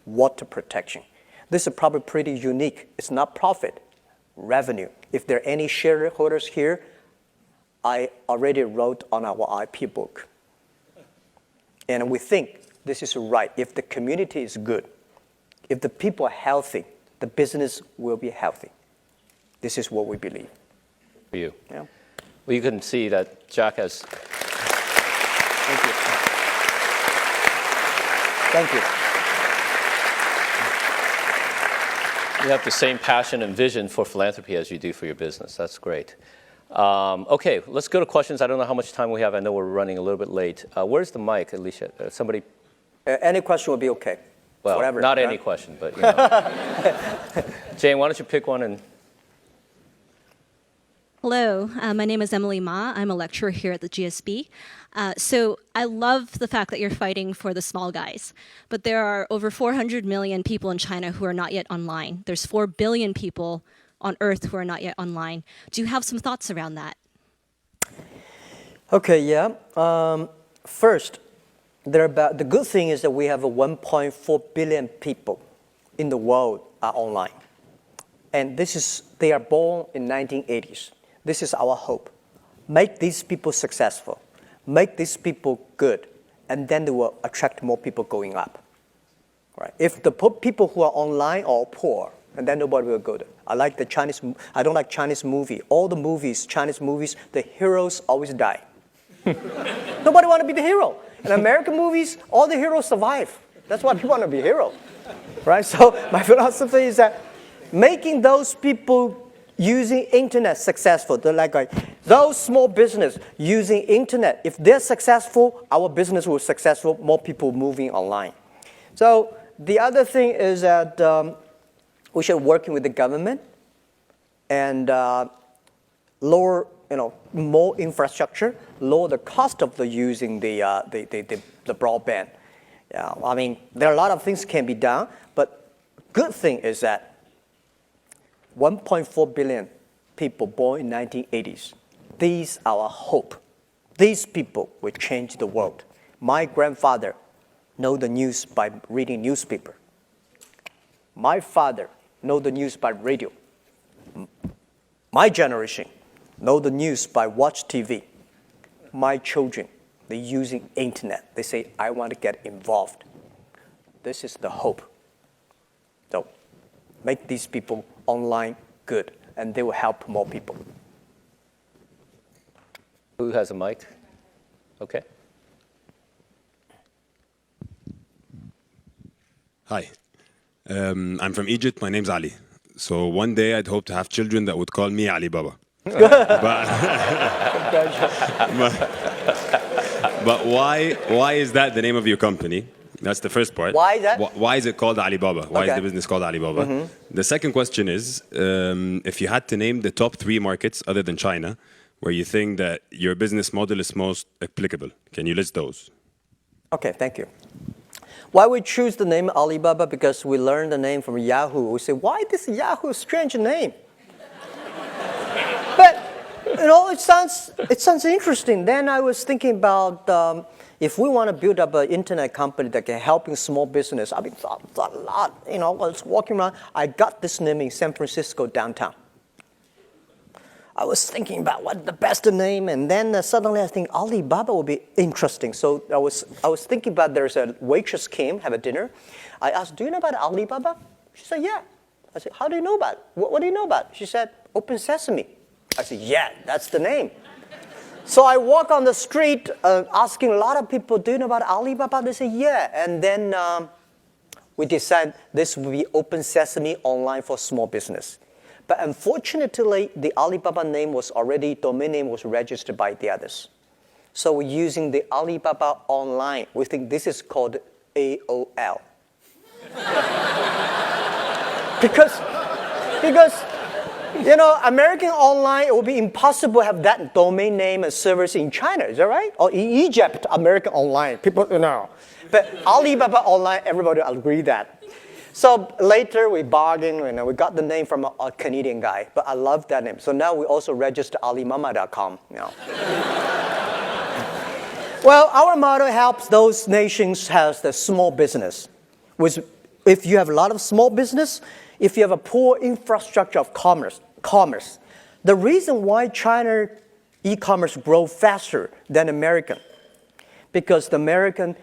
Speaker 1: water protection. This is probably pretty unique. It's not profit, revenue. If there are any shareholders here, I already wrote on our IP book. And we think this is right. If the community is good, if the people are healthy, the business will be healthy. This is what we believe.
Speaker 2: For you.
Speaker 1: Yeah.
Speaker 2: Well, you can see that Jack has.
Speaker 1: Thank you. Thank you.
Speaker 2: You have the same passion and vision for philanthropy as you do for your business. That's great. Okay, let's go to questions. I don't know how much time we have. I know we're running a little bit late. Where's the mic, Alicia? Somebody?
Speaker 1: Any question will be okay.
Speaker 2: Well,
Speaker 1: whatever,
Speaker 2: not
Speaker 1: right?
Speaker 2: any question, but you know. Jane, why don't you pick one and.
Speaker 4: Hello, my name is Emily Ma. I'm a lecturer here at the GSB. So I love the fact that you're fighting for the small guys, but there are over 400 million people in China who are not yet online. There's 4 billion people on Earth who are not yet online. Do you have some thoughts around that?
Speaker 1: Okay, yeah. First, the good thing is that we have 1.4 billion people in the world are online. And they are born in 1980s. This is our hope. Make these people successful. Make these people good. And then they will attract more people going up. Right? If the people who are online are poor, and then nobody will go there. I don't like Chinese movie. All the movies, Chinese movies, the heroes always die. Nobody want to be the hero. In American movies, all the heroes survive. That's why people want to be hero. Right? So my philosophy is that making those people using internet successful, those small business using internet, if they're successful, our business will be successful, more people moving online. So the other thing is that we should working with the government and lower, more infrastructure, lower the cost of using the broadband. Yeah, I mean, there are a lot of things can be done, but good thing is that 1.4 billion people born in 1980s. These are our hope. These people will change the world. My grandfather know the news by reading newspaper. My father know the news by radio. My generation know the news by watch TV. My children, they're using internet. They say, I want to get involved. This is the hope. So make these people online good, and they will help more people.
Speaker 2: Who has a mic? Okay.
Speaker 5: Hi. I'm from Egypt. My name's Ali. So one day I'd hope to have children that would call me Ali Baba. But why is that the name of your company? That's the first part.
Speaker 1: Why is that?
Speaker 5: Why is it called Alibaba? Why is the business called Alibaba?
Speaker 1: Mm-hmm.
Speaker 5: The second question is, if you had to name the top 3 markets other than China, where you think that your business model is most applicable, can you list those?
Speaker 1: Okay, thank you. Why we choose the name Alibaba? Because we learned the name from Yahoo. We say, why this Yahoo strange name? But it sounds interesting. Then I was thinking about if we want to build up an internet company that can help small business. I mean, thought a lot. I was walking around. I got this name in San Francisco downtown. I was thinking about what the best name, and then suddenly I think Alibaba would be interesting. So I was thinking about there's a waitress came have a dinner. I asked, do you know about Alibaba? She said, yeah. I said, how do you know about it? What do you know about it? She said, Open Sesame. I said, yeah, that's the name. So I walk on the street asking a lot of people, do you know about Alibaba? They say, yeah. And then we decided this will be Open Sesame online for small business. But unfortunately, the Alibaba domain name was registered by the others. So we're using the Alibaba online. We think this is called AOL. because American online, it would be impossible to have that domain name and service in China, is that right? Or in Egypt, American online, people, But Alibaba online, everybody agree that. So later we bargained, we got the name from a Canadian guy, but I love that name. So now we also register Alimama.com. Well, our model helps those nations has the small business. If you have a lot of small business, if you have a poor infrastructure of commerce, the reason why China e-commerce grow faster than American, because the American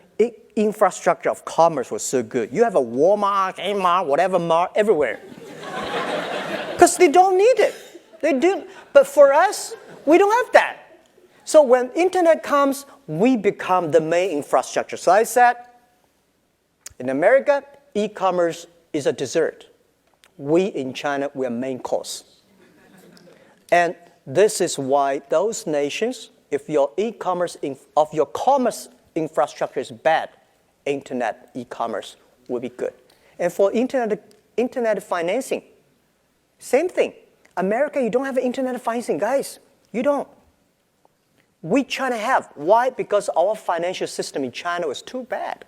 Speaker 1: infrastructure of commerce was so good. You have a Walmart, Kmart, whatever mart everywhere. Because they don't need it. They do. But for us, we don't have that. So when internet comes, we become the main infrastructure. So I said, in America, e-commerce is a dessert. We in China, we are main course. And this is why those nations, if your e-commerce of your commerce infrastructure is bad, internet e-commerce will be good. And for internet financing, same thing. America, you don't have internet financing, guys. You don't. We China have. Why? Because our financial system in China was too bad.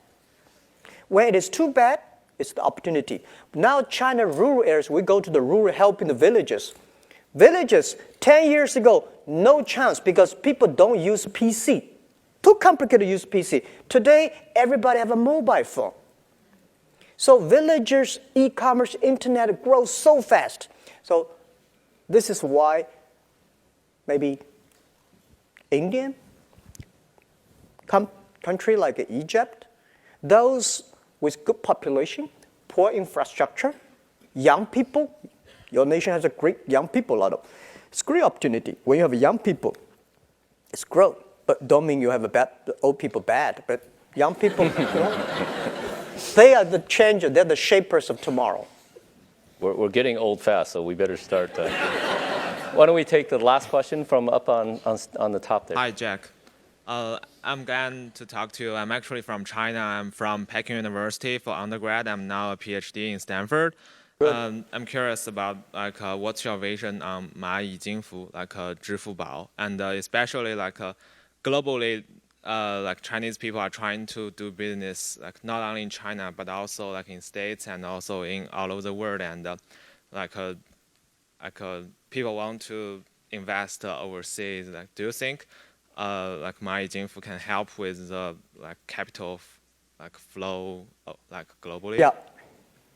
Speaker 1: When it is too bad, it's the opportunity. Now China rural areas, we go to the rural helping the villages. Villages, 10 years ago, no chance because people don't use PC. Too complicated to use PC. Today, everybody have a mobile phone. So villagers, e-commerce, internet grows so fast. So this is why maybe Indian country like Egypt, those with good population, poor infrastructure, young people. Your nation has a great young people, it's a great opportunity. When you have young people, it's growth. But don't mean you have old people bad, but young people, they are the changer, they're the shapers of tomorrow.
Speaker 2: We're getting old fast, so we better start. Why don't we take the last question from up on the top there?
Speaker 6: Hi, Jack. I'm glad to talk to you. I'm actually from China. I'm from Peking University for undergrad. I'm now a PhD in Stanford. I'm curious about what's your vision on 蚂蚁金服, like 支付宝, and especially globally, Chinese people are trying to do business not only in China but also in States and also in all over the world, and people want to invest overseas. Do you think 蚂蚁金服 can help with the capital flow globally?
Speaker 1: Yeah.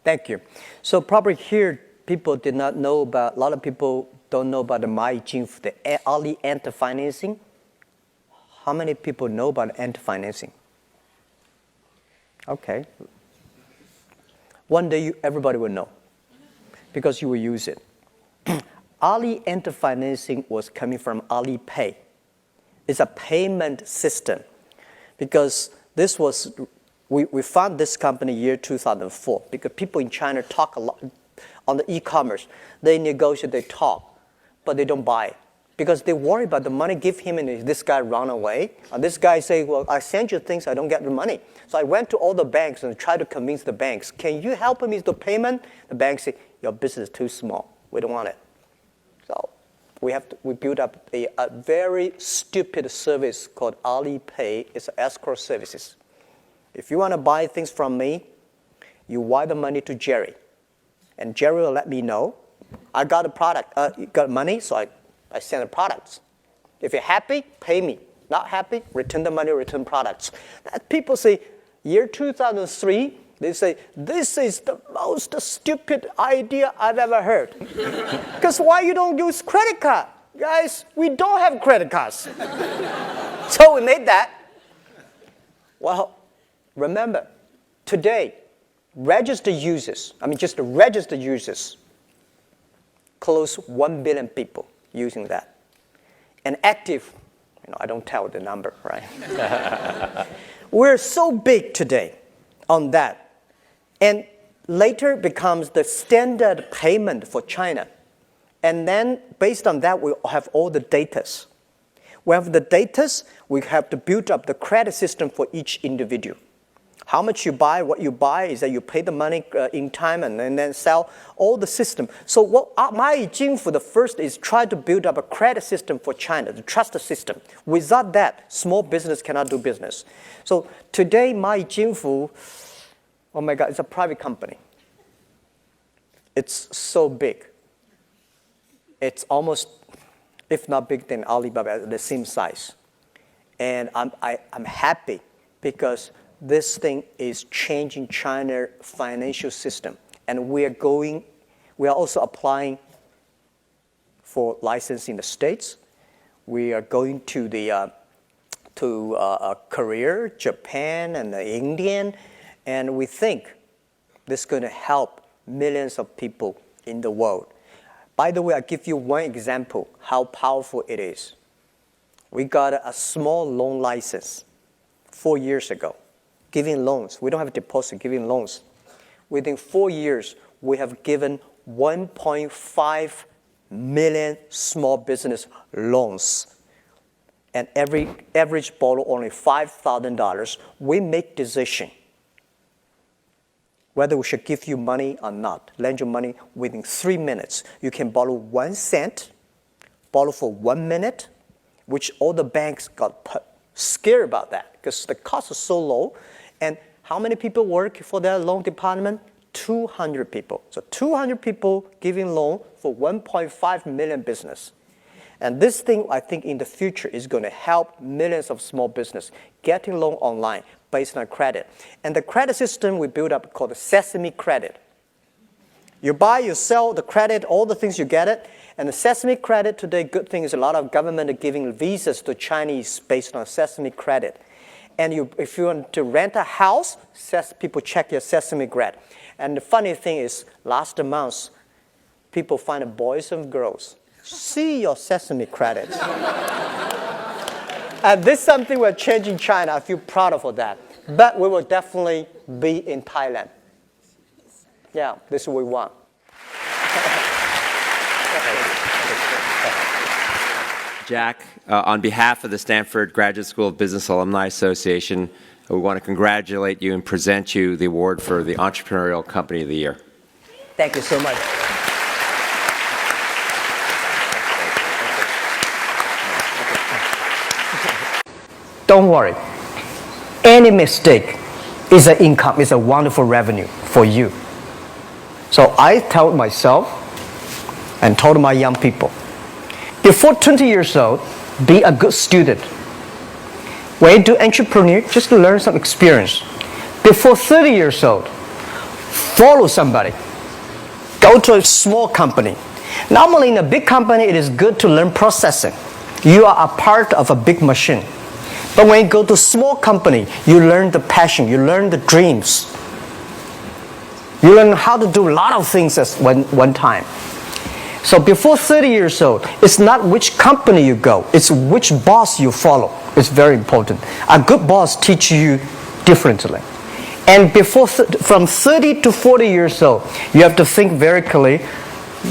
Speaker 1: Thank you. So probably here, people did not know about, a lot of people don't know about the 蚂蚁金服, the Ali Ant financing. How many people know about Ant financing? Okay. One day, everybody will know because you will use it. Ali Ant financing was coming from Alipay. It's a payment system because this was, we found this company year 2004 because people in China talk a lot on the e-commerce. They negotiate, they talk, but they don't buy because they worry about the money give him and this guy run away. And this guy say, well, I send you things, I don't get the money. So I went to all the banks and tried to convince the banks, can you help me with the payment? The banks say, your business is too small. We don't want it. So we built up a very stupid service called Alipay. It's escrow services. If you want to buy things from me, you wire the money to Jerry. And Jerry will let me know. I got a product, you got money, so I send the products. If you're happy, pay me. Not happy, return the money, return products. People say, year 2003, they say, this is the most stupid idea I've ever heard. Because why you don't use credit card? Guys, we don't have credit cards. So we made that. Well, remember, today, registered users, just the registered users, close 1 billion people using that. And active, I don't tell the number, right? We're so big today on that. And later becomes the standard payment for China. And then based on that, we have all the datas. We have the datas, we have to build up the credit system for each individual. How much you buy, what you buy is that you pay the money in time and then sell all the system. So what 蚂蚁金服 the first is try to build up a credit system for China, the trust system. Without that, small business cannot do business. So today, 蚂蚁金服, oh my God, it's a private company. It's so big. It's almost, if not bigger than Alibaba, the same size. And I'm happy because this thing is changing China's financial system. And we are also applying for license in the States. We are going to Korea, Japan, and India, and we think this is going to help millions of people in the world. By the way, I'll give you one example how powerful it is. We got a small loan license 4 years ago, giving loans. We don't have a deposit, giving loans. Within 4 years, we have given 1.5 million small business loans. And every average borrower only $5,000. We make decision whether we should give you money or not, lend you money within 3 minutes. You can borrow 1 cent, borrow for 1 minute, which all the banks got scared about that because the cost is so low. And how many people work for their loan department? 200 people. So 200 people giving loan for 1.5 million business. And this thing, I think, in the future is going to help millions of small business getting loan online based on credit. And the credit system we built up called the Sesame Credit. You buy, you sell the credit, all the things you get it. And the Sesame Credit today, good thing is a lot of government are giving visas to Chinese based on Sesame Credit. And if you want to rent a house, people check your Sesame Credit. And the funny thing is, last month, people find boys and girls. See your Sesame Credit. And this is something we're changing in China. I feel proud of that. But we will definitely be in Thailand. Yeah, this is what we want.
Speaker 7: Jack, on behalf of the Stanford Graduate School of Business Alumni Association, we want to congratulate you and present you the award for the Entrepreneurial Company of the Year.
Speaker 1: Thank you so much. Don't worry. Any mistake is an income, is a wonderful revenue for you. So I told myself and told my young people, before 20 years old, be a good student. When you do entrepreneur, just learn some experience. Before 30 years old, follow somebody. Go to a small company. Normally in a big company, it is good to learn processing. You are a part of a big machine. But when you go to a small company, you learn the passion, you learn the dreams. You learn how to do a lot of things at one time. So before 30 years old, it's not which company you go, it's which boss you follow. It's very important. A good boss teaches you differently. And from 30 to 40 years old, you have to think very clearly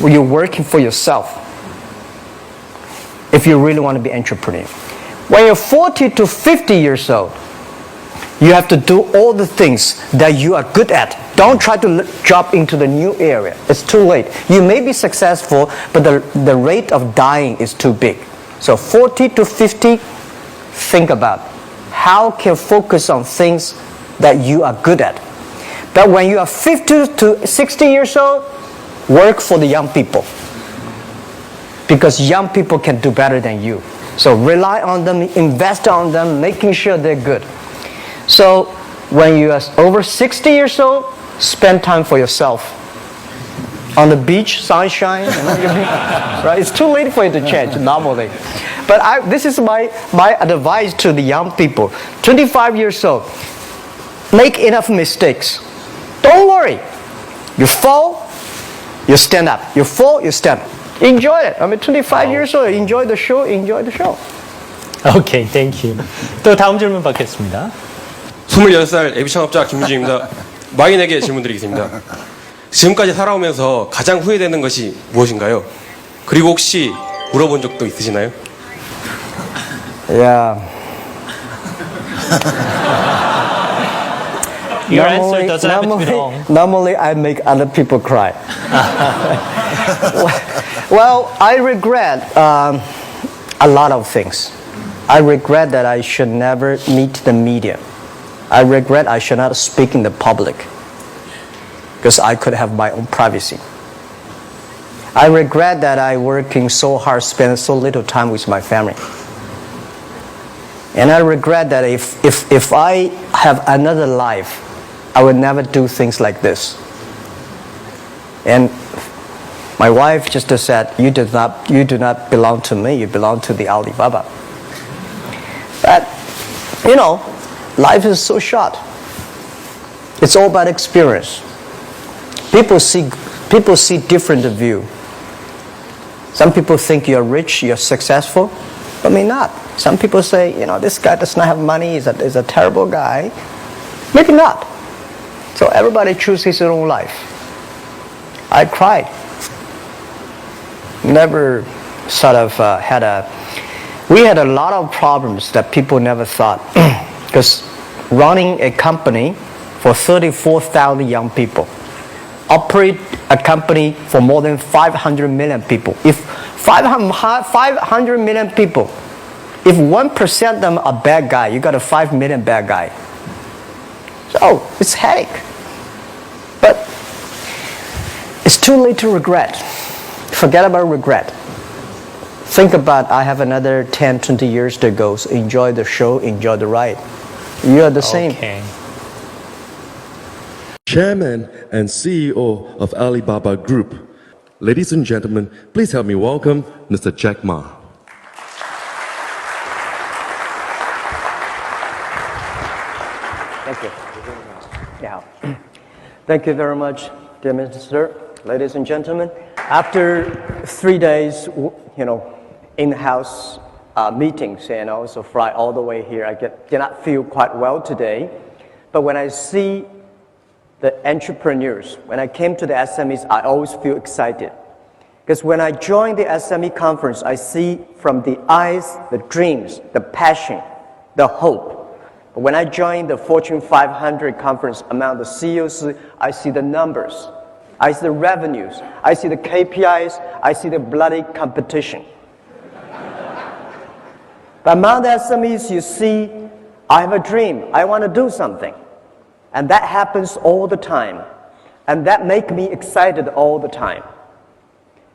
Speaker 1: when you're working for yourself if you really want to be an entrepreneur. When you're 40 to 50 years old, you have to do all the things that you are good at. Don't try to jump into the new area. It's too late. You may be successful, but the rate of dying is too big. So 40 to 50, think about how can you focus on things that you are good at. But when you are 50 to 60 years old, work for the young people. Because young people can do better than you. So rely on them, invest on them, making sure they're good. So when you are over 60 years old, spend time for yourself. On the beach, sunshine, right? It's too late for you to change normally. But this is my advice to the young people. 25 years old, make enough mistakes. Don't worry. You fall, you stand up. You fall, you stand up. Enjoy it. 25 years old, enjoy the show.
Speaker 8: 오케이, 땡큐. 또 다음 질문 받겠습니다.
Speaker 9: 26살 예비 창업자 김유진입니다. 마인에게 질문 드리겠습니다. 지금까지 살아오면서 가장 후회되는 것이 무엇인가요? 그리고 혹시 물어본 적도 있으시나요?
Speaker 1: Yeah.
Speaker 8: Your answer doesn't have to be wrong.
Speaker 1: Normally, I make other people cry. Well, I regret a lot of things. I regret that I should never meet the media. I regret I should not speak in the public because I could have my own privacy. I regret that I working so hard, spend so little time with my family. And I regret that if I have another life, I would never do things like this. And my wife just said, you do not belong to me, you belong to the Alibaba. But, you know, life is so short. It's all about experience. People see different view. Some people think you're rich, you're successful, but me not. Some people say, you know, this guy does not have money, he's a terrible guy. Maybe not. So everybody chooses his own life. I cried. Never sort of we had a lot of problems that people never thought. Because running a company for 34,000 young people, operate a company for more than 500 million people. If 500 million people, if 1% of them are bad guy, you got a 5 million bad guy. So it's headache. But it's too late to regret. Forget about regret. Think about, I have another 10, 20 years to go. So enjoy the show, enjoy the ride. You are the same.
Speaker 10: Chairman and CEO of Alibaba Group. Ladies and gentlemen, please help me welcome Mr. Jack Ma.
Speaker 1: Thank you. Yeah. Thank you very much, dear Minister. Ladies and gentlemen, after 3 days, you know, in-house meetings and also fly all the way here, I did not feel quite well today. But when I see the entrepreneurs, when I came to the SMEs, I always feel excited. Because when I join the SME conference, I see from the eyes, the dreams, the passion, the hope. But when I join the Fortune 500 conference among the CEOs, I see the numbers. I see the revenues, I see the KPIs, I see the bloody competition. But among the SMEs, you see, I have a dream, I want to do something. And that happens all the time. And that makes me excited all the time.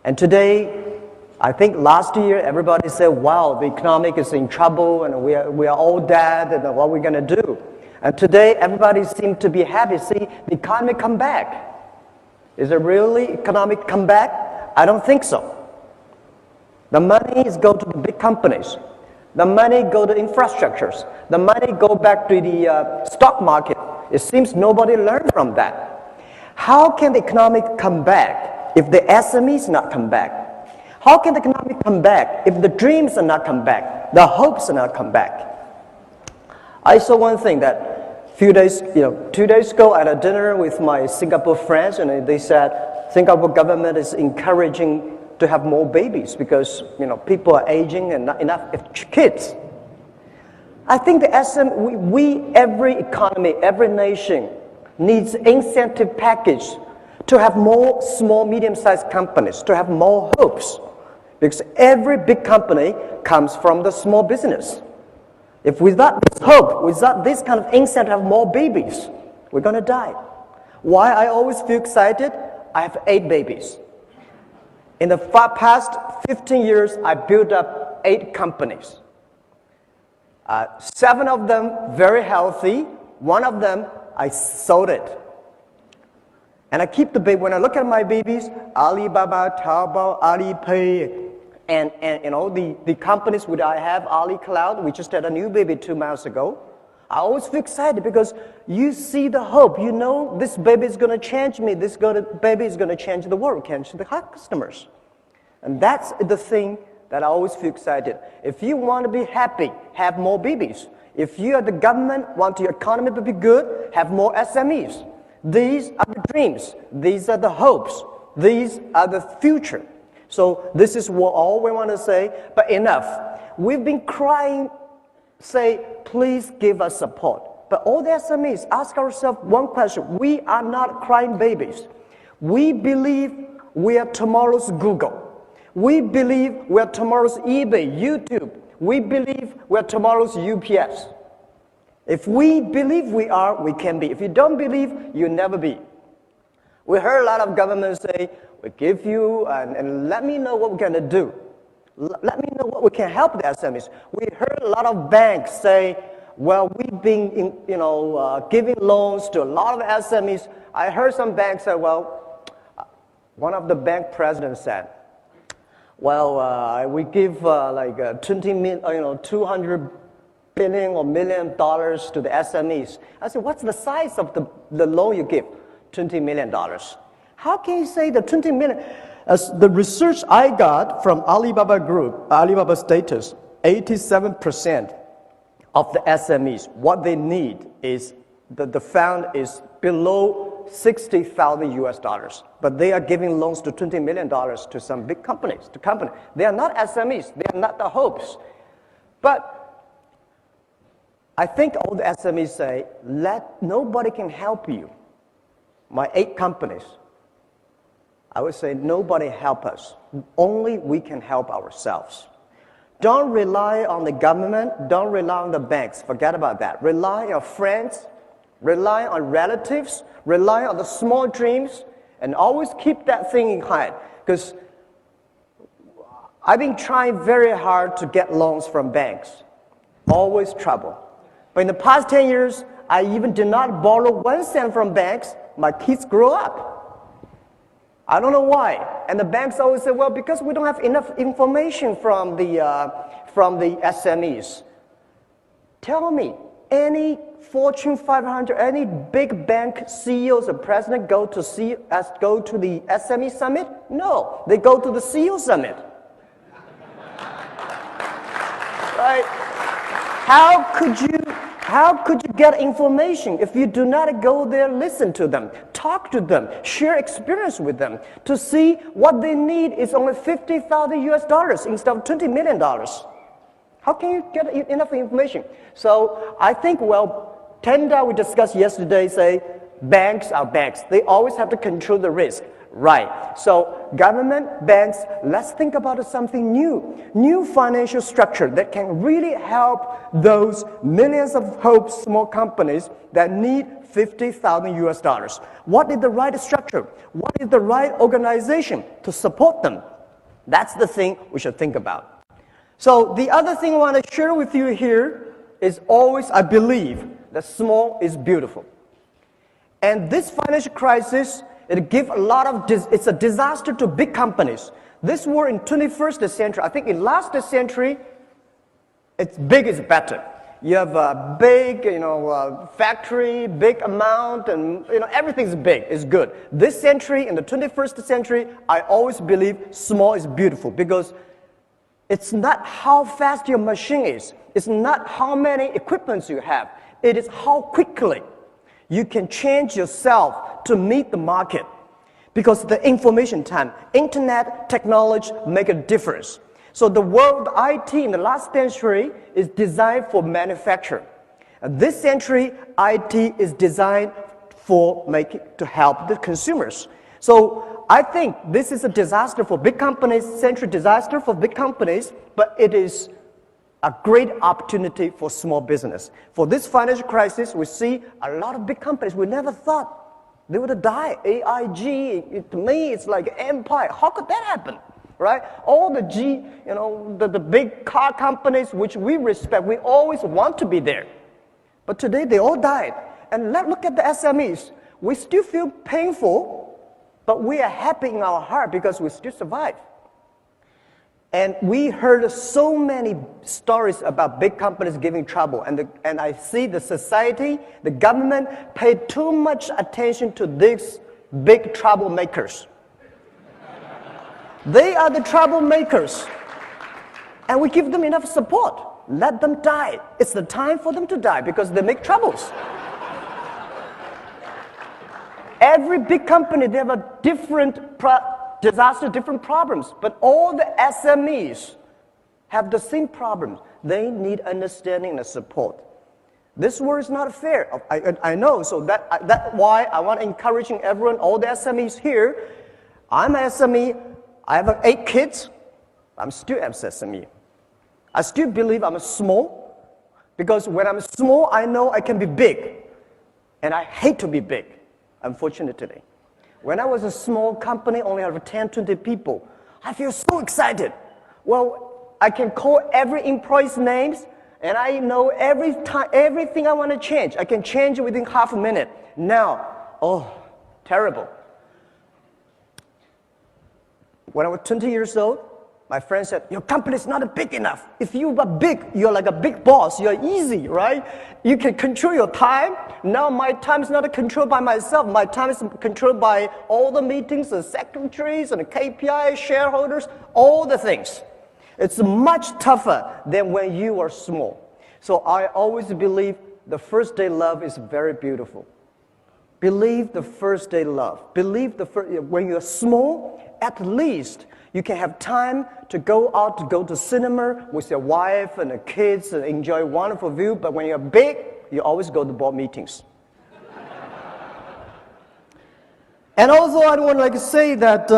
Speaker 1: And today, I think last year, everybody said, wow, the economic is in trouble and we are all dead and what are we going to do? And today, everybody seems to be happy. See, the economy come back. Is it really economic comeback? I don't think so. The money is go to the big companies. The money go to infrastructures. The money go back to the stock market. It seems nobody learned from that. How can the economic come back if the SMEs not come back? How can the economic come back if the dreams are not come back, the hopes are not come back? I saw one thing that few days, 2 days ago, I had a dinner with my Singapore friends, and they said Singapore government is encouraging to have more babies because people are aging and not enough kids. I think the every economy, every nation needs incentive package to have more small, medium-sized companies, to have more hopes, because every big company comes from the small business. If without this hope, without this kind of incentive to have more babies, we're going to die. Why I always feel excited? I have 8 babies. In the past 15 years, I built up 8 companies. 7 of them very healthy. 1 of them, I sold it. And I keep the baby. When I look at my babies, Alibaba, Taobao, Alipay, and the companies which I have, Ali Cloud, we just had a new baby 2 months ago. I always feel excited because you see the hope. You know this baby is going to change me. This baby is going to change the world, change the customers. And that's the thing that I always feel excited. If you want to be happy, have more babies. If you are the government, want your economy to be good, have more SMEs. These are the dreams. These are the hopes. These are the future. So this is what all we want to say, but enough. We've been crying, say, please give us support. But all the SMEs, ask ourselves one question. We are not crying babies. We believe we are tomorrow's Google. We believe we are tomorrow's eBay, YouTube. We believe we are tomorrow's UPS. If we believe we are, we can be. If you don't believe, you'll never be. We heard a lot of governments say, we give you, and let me know what we're going to do. Let me know what we can help the SMEs. We heard a lot of banks say, well, we've been giving loans to a lot of SMEs. I heard some banks say, well, one of the bank presidents said, well, we give like 200 billion or $1 million to the SMEs. I said, what's the size of the loan you give? $20 million. How can you say the 20 million? As the research I got from Alibaba Group, Alibaba status, 87% of the SMEs, what they need is the fund is below $60,000 but they are giving loans to $20 million to some big companies. They are not SMEs. They are not the hopes. But I think all the SMEs say, nobody can help you. My 8 companies, I would say nobody help us. Only we can help ourselves. Don't rely on the government. Don't rely on the banks. Forget about that. Rely on your friends. Rely on relatives. Rely on the small dreams. And always keep that thing in mind. Because I've been trying very hard to get loans from banks. Always trouble. But in the past 10 years, I even did not borrow 1 cent from banks. My kids grow up. I don't know why. And the banks always say, well, because we don't have enough information from the SMEs. Tell me, any Fortune 500, any big bank CEOs or president go to the SME summit? No, they go to the CEO summit. Right? How could you get information if you do not go there, listen to them, talk to them, share experience with them to see what they need is only $50,000 instead of $20 million? How can you get enough information? So I think, well, Tenda we discussed yesterday say banks are banks. They always have to control the risk. Right. So government, banks, let's think about something new financial structure that can really help those millions of hope small companies that need $50,000. What is the right structure? What is the right organization to support them? That's the thing we should think about. So the other thing I want to share with you here is always, I believe, that small is beautiful. And this financial crisis, it gives a lot of, it's a disaster to big companies. This war in 21st century, I think in last century, it's big is better. You have a big, factory, big amount, and everything's big, is good. This century, in the 21st century, I always believe small is beautiful because it's not how fast your machine is. It's not how many equipments you have. It is how quickly you can change yourself to meet the market. Because the information time, internet, technology make a difference. So the world IT in the last century is designed for manufacture. And this century, IT is designed to help the consumers. So I think this is a disaster for big companies, century disaster for big companies, but it is a great opportunity for small business. For this financial crisis, we see a lot of big companies we never thought they would die. AIG, to me, it's like empire. How could that happen, right? All the the big car companies which we respect, we always want to be there. But today, they all died. And let's look at the SMEs. We still feel painful, but we are happy in our heart because we still survive. And we heard so many stories about big companies giving trouble. And I see the society, the government paid too much attention to these big troublemakers. They are the troublemakers. And we give them enough support. Let them die. It's the time for them to die because they make troubles. Every big company, they have a different disaster, different problems, but all the SMEs have the same problems. They need understanding and support. This war is not fair. I know, so that's why I want to encourage everyone, all the SMEs here. I'm an SME. I have 8 kids. I'm still an SME. I still believe I'm small because when I'm small, I know I can be big, and I hate to be big, unfortunately. When I was a small company, only have 10, 20 people, I feel so excited. Well, I can call every employee's names, and I know everything I want to change. I can change it within half a minute. Now, oh, terrible. When I was 20 years old, my friend said, your company is not big enough. If you are big, you're like a big boss. You're easy, right? You can control your time. Now my time is not controlled by myself. My time is controlled by all the meetings, the secretaries, and the KPI, shareholders, all the things. It's much tougher than when you are small. So I always believe the first day love is very beautiful. Believe the first day love. Believe when you're small, at least you can have time to go out, to go to cinema with your wife and the kids and enjoy a wonderful view. But when you're big, you always go to board meetings. And also, I want to say that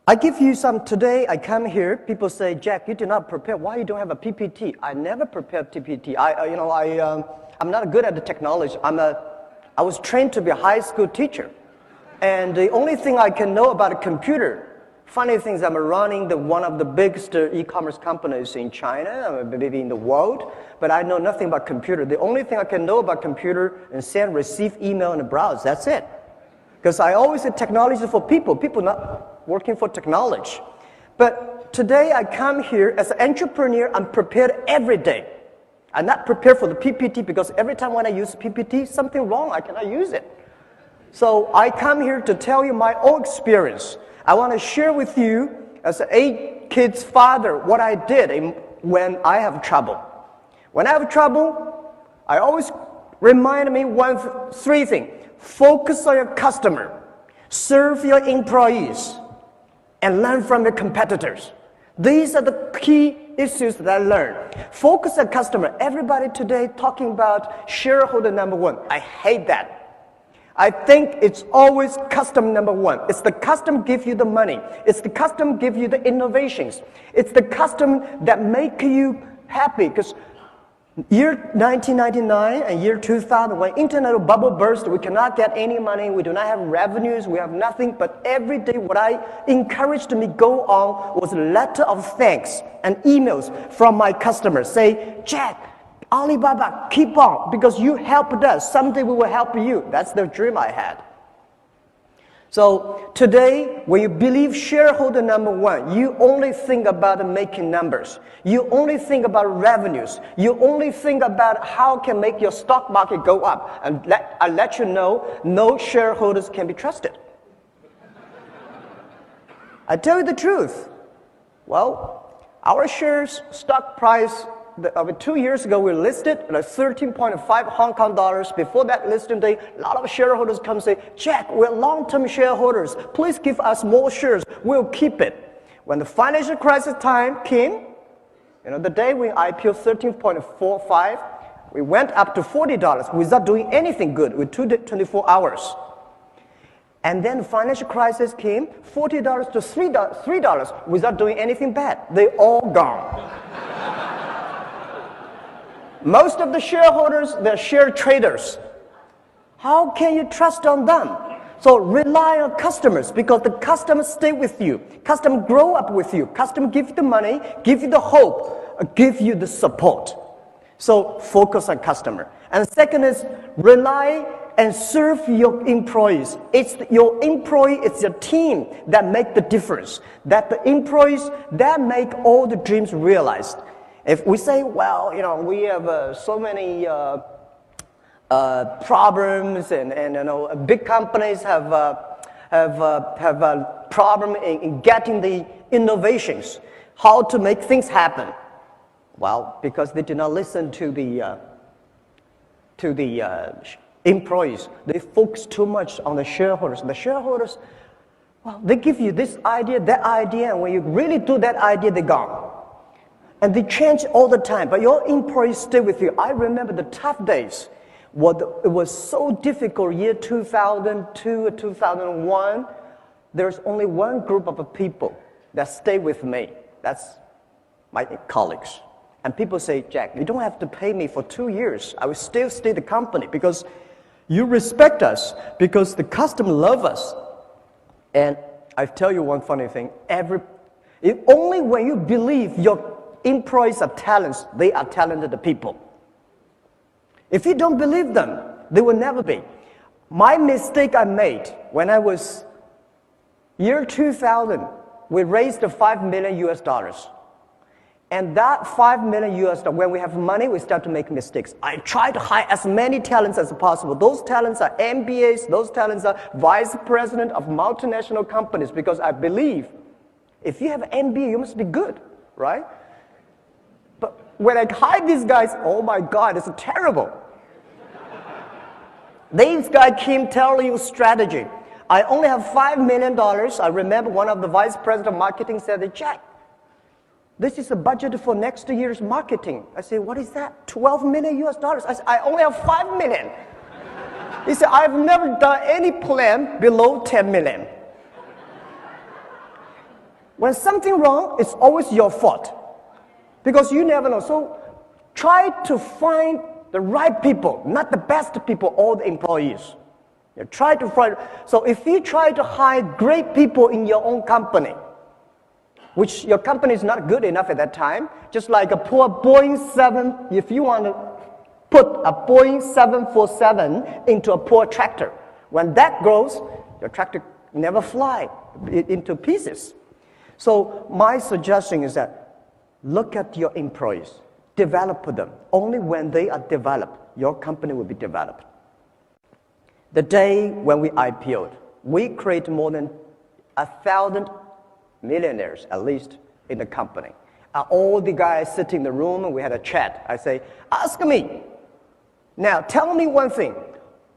Speaker 1: I give you some today. I come here. People say, Jack, you did not prepare. Why you don't have a PPT? I never prepared PPT. I'm not good at the technology. I was trained to be a high school teacher. And the only thing I can know about a computer, funny things, I'm running one of the biggest e-commerce companies in China, maybe in the world, but I know nothing about computer. The only thing I can know about computer is send, receive email, and browse. That's it. Because I always say technology is for people not working for technology. But today I come here as an entrepreneur, I'm prepared every day. I'm not prepared for the PPT because every time when I use PPT, something wrong, I cannot use it. So I come here to tell you my own experience. I want to share with you, as an 8 kids father, what I did when I have trouble. When I have trouble, I always remind me 3 things. Focus on your customer, serve your employees, and learn from your competitors. These are the key issues that I learned. Focus on customer. Everybody today talking about shareholder number 1. I hate that. I think it's always customer number 1. It's the customer give you the money. It's the customer give you the innovations. It's the customer that make you happy. Because year 1999 and year 2000, when internet bubble burst, we cannot get any money. We do not have revenues. We have nothing. But every day, what I encouraged me go on was a letter of thanks and emails from my customers. Say, Jack, Alibaba, keep on, because you helped us. Someday we will help you. That's the dream I had. So today, when you believe shareholder number 1, you only think about making numbers. You only think about revenues. You only think about how can make your stock market go up. And I let you know, no shareholders can be trusted. I tell you the truth. Well, our shares stock price 2 years ago, we listed at 13.5 Hong Kong dollars. Before that listing day, a lot of shareholders come say, Jack, we're long-term shareholders. Please give us more shares. We'll keep it. When the financial crisis time came, the day we IPO 13.45, we went up to $40 without doing anything good with 24 hours. And then the financial crisis came, $40 to $3 without doing anything bad. They all gone. Most of the shareholders, they're share traders. How can you trust on them? So rely on customers, because the customers stay with you. Customers grow up with you. Customers give you the money, give you the hope, give you the support. So focus on customer. And second is rely and serve your employees. It's your employee, it's your team that make the difference. That the employees that make all the dreams realized. If we say, well, we have so many problems, and big companies have a problem in getting the innovations, how to make things happen. Well, because they do not listen to the employees. They focus too much on the shareholders. The shareholders, well, they give you this idea, that idea, and when you really do that idea, they're gone. And they change all the time, but your employees stay with you. I remember the tough days. It was so difficult, year 2002, 2001. There's only one group of people that stay with me. That's my colleagues. And people say, Jack, you don't have to pay me for 2 years. I will still stay the company, because You respect us because the customer love us. And I tell you one funny thing, only when you believe your employees are talents, they are talented people. If you don't believe them, they will never be. My mistake I made when I was year 2000, we raised $5 million US dollars. And that $5 million US dollars, when we have money, we start to make mistakes. I try to hire as many talents as possible. Those talents are MBAs, those talents are vice president of multinational companies, because I believe if you have an MBA, you must be good, right? But when I hire these guys, oh my God, it's terrible. These guys came telling you strategy. I only have $5 million. I remember one of the vice president of marketing said, Jack, this is a budget for next year's marketing. I said, what is that? 12 million US dollars. I said, I only have 5 million. He said, I've never done any plan below 10 million. When something wrong, it's always your fault. Because you never know. So try to find the right people, not the best people, all the employees. You try to find. So if you try to hire great people in your own company, which your company is not good enough at that time, just like a poor Boeing 7, if you want to put a Boeing 747 into a poor tractor, when that grows, your tractor never fly into pieces. So my suggestion is that look at your employees, develop them. Only when they are developed, your company will be developed. The day when we IPO'd, we created more than 1,000 millionaires, at least, in the company. All the guys sitting in the room, and we had a chat. I say, ask me. Now, tell me one thing.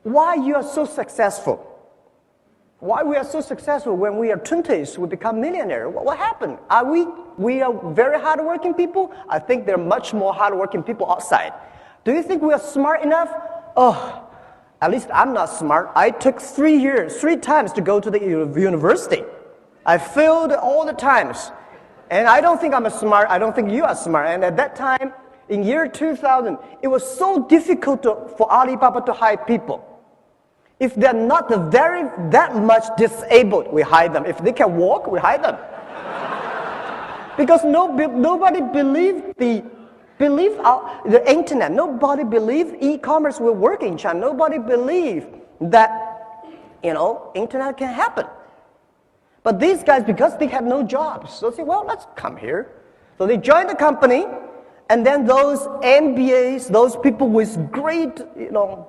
Speaker 1: Why you are so successful? Why we are so successful when we are 20s, we become millionaires? What happened? We are very hardworking people? I think there are much more hardworking people outside. Do you think we are smart enough? Oh, at least I'm not smart. I took 3 times to go to the university. I failed all the times. And I don't think I'm smart. I don't think you are smart. And at that time, in year 2000, it was so difficult for Alibaba to hire people. If they're not that much disabled, we hire them. If they can walk, we hire them. Because nobody believed the internet. Nobody believed e-commerce will work in China. Nobody believed that, internet can happen. But these guys, because they had no jobs, so they say, well, let's come here. So they joined the company, and then those MBAs, those people with great,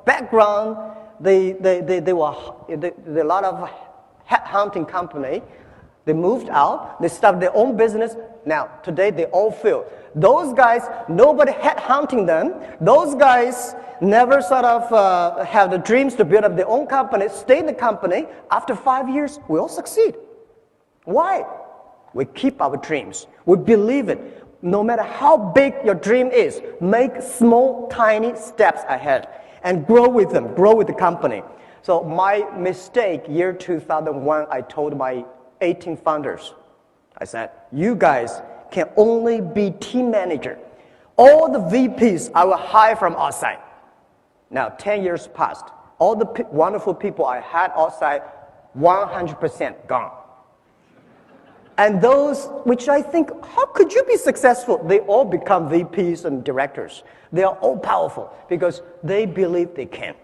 Speaker 1: background, they were a lot of headhunting company. They moved out. They started their own business. Now, today, they all failed. Those guys, nobody headhunting them. Those guys never sort of have the dreams to build up their own company, stay in the company. After 5 years, we all succeed. Why? We keep our dreams. We believe it. No matter how big your dream is, make small, tiny steps ahead and grow with them, grow with the company. So my mistake, year 2001, I told my 18 founders, I said, you guys can only be team manager. All the VPs I will hire from outside. Now, 10 years passed. All the wonderful people I had outside, 100% gone. And those, which I think, how could you be successful? They all become VPs and directors. They are all powerful because they believe they can.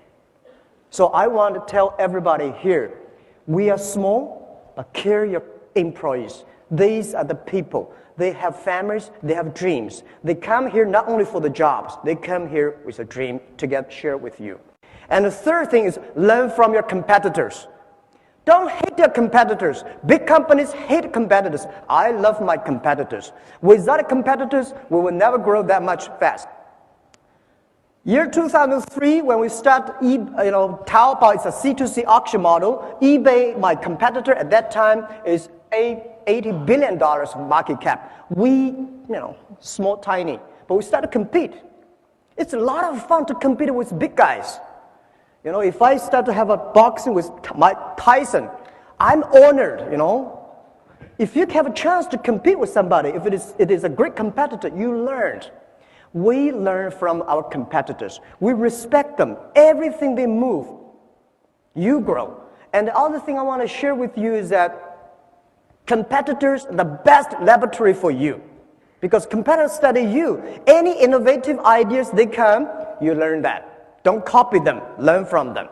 Speaker 1: So I want to tell everybody here, we are small, but care your employees. These are the people. They have families, they have dreams. They come here not only for the jobs, they come here with a dream to share with you. And the third thing is learn from your competitors. Don't hate your competitors. Big companies hate competitors. I love my competitors. Without competitors, we will never grow that much fast. Year 2003, when we start, Taobao is a C2C auction model. eBay, my competitor at that time, is $80 billion market cap. We, small, tiny, but we start to compete. It's a lot of fun to compete with big guys. If I start to have a boxing with Mike Tyson, I'm honored, If you have a chance to compete with somebody, if it is a great competitor, you learned. We learn from our competitors. We respect them. Everything they move, You grow. And the other thing I want to share with you is that competitors are the best laboratory for you. Because competitors study you. Any innovative ideas they come, you learn that. Don't copy them, learn from them.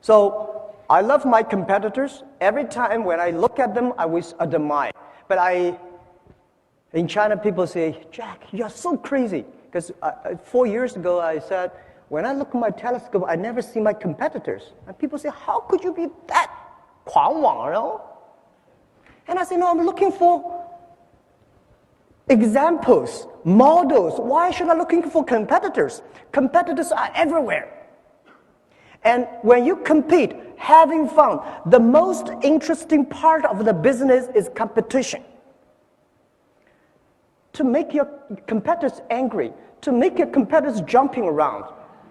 Speaker 1: So I love my competitors. Every time when I look at them, I always admire. But in China, people say, Jack, you're so crazy. Because 4 years ago, I said, when I look at my telescope, I never see my competitors. And people say, how could you be that 狂妄, you know? And I say, no, I'm looking for examples, models. Why should I looking for competitors? Competitors are everywhere. And when you compete, having fun, the most interesting part of the business is competition. To make your competitors angry, to make your competitors jumping around,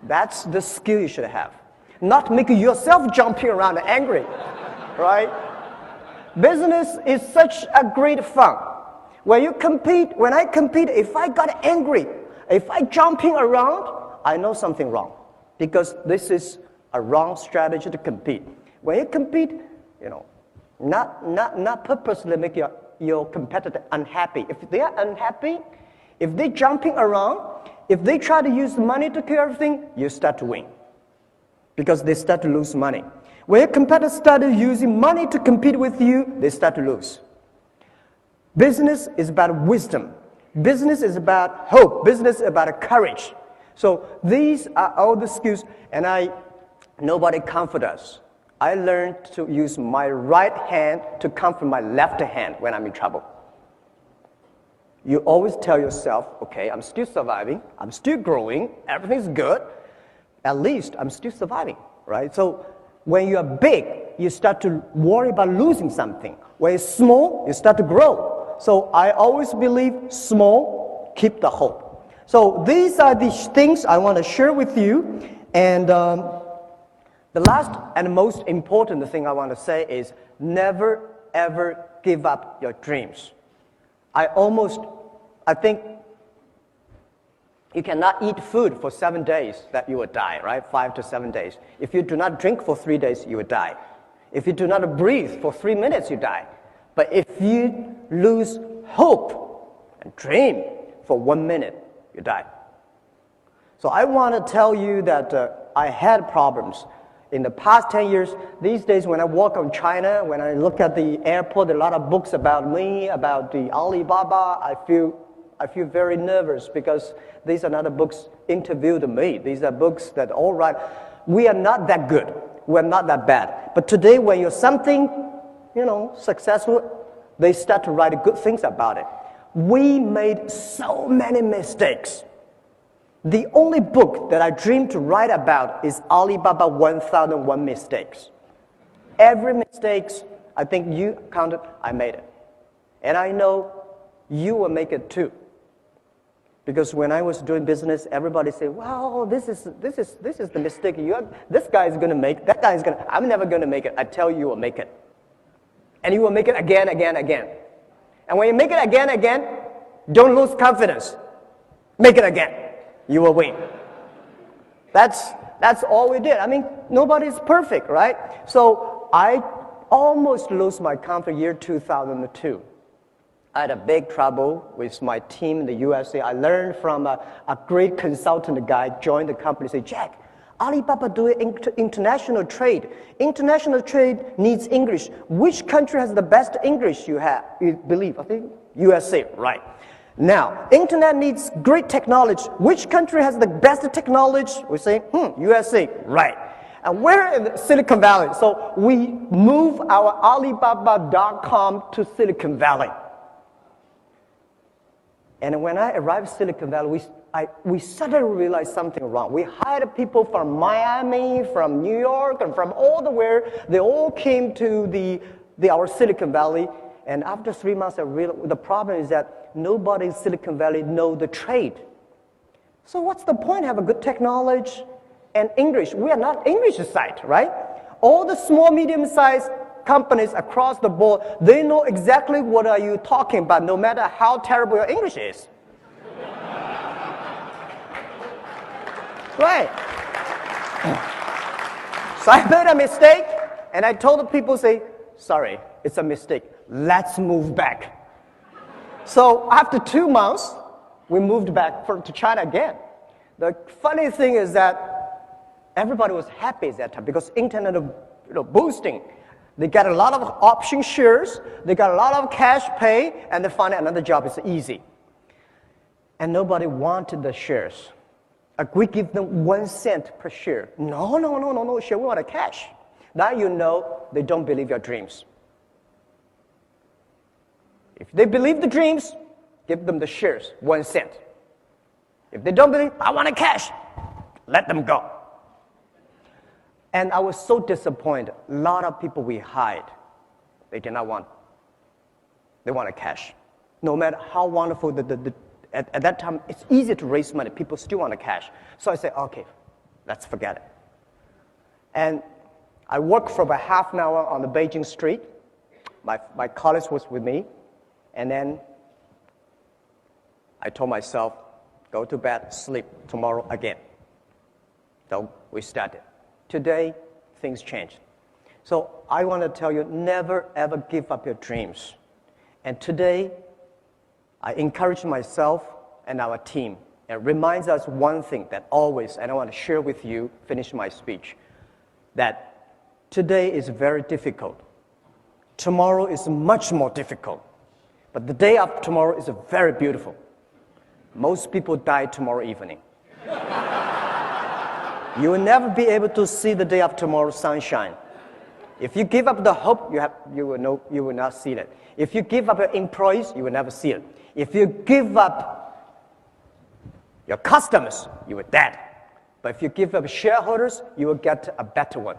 Speaker 1: that's the skill you should have. Not making yourself jumping around and angry, right? Business is such a great fun. When I compete, if I got angry, if I jumping around, I know something wrong. Because this is a wrong strategy to compete. When you compete, not purposely make your competitor unhappy. If they are unhappy, if they're jumping around, if they try to use money to clear everything, you start to win. Because they start to lose money. When your competitors start using money to compete with you, they start to lose. Business is about wisdom. Business is about hope. Business is about courage. So these are all the skills, and nobody comfort us. I learned to use my right hand to comfort my left hand when I'm in trouble. You always tell yourself, okay, I'm still surviving, I'm still growing, everything's good, at least I'm still surviving, right? So when you're big, you start to worry about losing something. When it's small, you start to grow. So I always believe small, keep the hope. So these are the things I want to share with you. And the last and most important thing I want to say is never, ever give up your dreams. I think you cannot eat food for 7 days that you will die, right? 5 to 7 days. If you do not drink for 3 days, you will die. If you do not breathe for 3 minutes, you die. But if you lose hope and dream for 1 minute, you die. So I want to tell you that I had problems. In the past 10 years, these days when I walk on China, when I look at the airport, a lot of books about me, about the Alibaba, I feel very nervous because these are not the books interviewed me. These are books that all right, we are not that good. We're not that bad. But today when you're something, successful, they start to write good things about it. We made so many mistakes. The only book that I dream to write about is Alibaba 1001 Mistakes. Every mistake, I think you counted, I made it. And I know you will make it too. Because when I was doing business, everybody said, "Wow, this is the mistake. This guy is going to make. That guy is going to. I'm never going to make it." I tell you, you will make it, and you will make it again. And when you make it again, don't lose confidence. Make it again. You will win. That's all we did. I mean, nobody's perfect, right? So I almost lost my confidence year 2002. I had a big trouble with my team in the USA. I learned from a great consultant guy, joined the company, said, "Jack, Alibaba doing international trade. International trade needs English. Which country has the best English you believe? I think USA, right. Now, internet needs great technology. Which country has the best technology? We say, USA, right. And we're in Silicon Valley. So we move our Alibaba.com to Silicon Valley. And when I arrived in Silicon Valley, we suddenly realized something wrong. We hired people from Miami, from New York, and from all the where. They all came to our Silicon Valley. And after 3 months, I realized the problem is that nobody in Silicon Valley knows the trade. So what's the point? Have a good technology and English. We are not English site, right? All the small, medium-sized companies across the board, they know exactly what are you talking about, no matter how terrible your English is. Right. So I made a mistake, and I told the people, say, sorry, it's a mistake. Let's move back. So after 2 months, we moved back to China again. The funny thing is that everybody was happy at that time because internet was boosting. They got a lot of option shares, they got a lot of cash pay, and they find another job is easy. And nobody wanted the shares. We give them 1 cent per share. No, share, we want a cash. Now you know they don't believe your dreams. If they believe the dreams, give them the shares, 1 cent. If they don't believe, I want a cash, let them go. And I was so disappointed. A lot of people we hired, they did not want. They want a cash. No matter how wonderful at that time, it's easy to raise money. People still want a cash. So I said, okay, let's forget it. And I worked for about half an hour on the Beijing street. My colleague was with me. And then I told myself, go to bed, sleep, tomorrow again. So we started. Today, things change. So I want to tell you, never ever give up your dreams. And today, I encourage myself and our team. It reminds us one thing that always, and I want to share with you, finish my speech, that today is very difficult. Tomorrow is much more difficult. But the day after tomorrow is very beautiful. Most people die tomorrow evening. You will never be able to see the day after tomorrow's sunshine. If you give up the hope, you will not see it. If you give up your employees, you will never see it. If you give up your customers, you will dead. But if you give up shareholders, you will get a better one.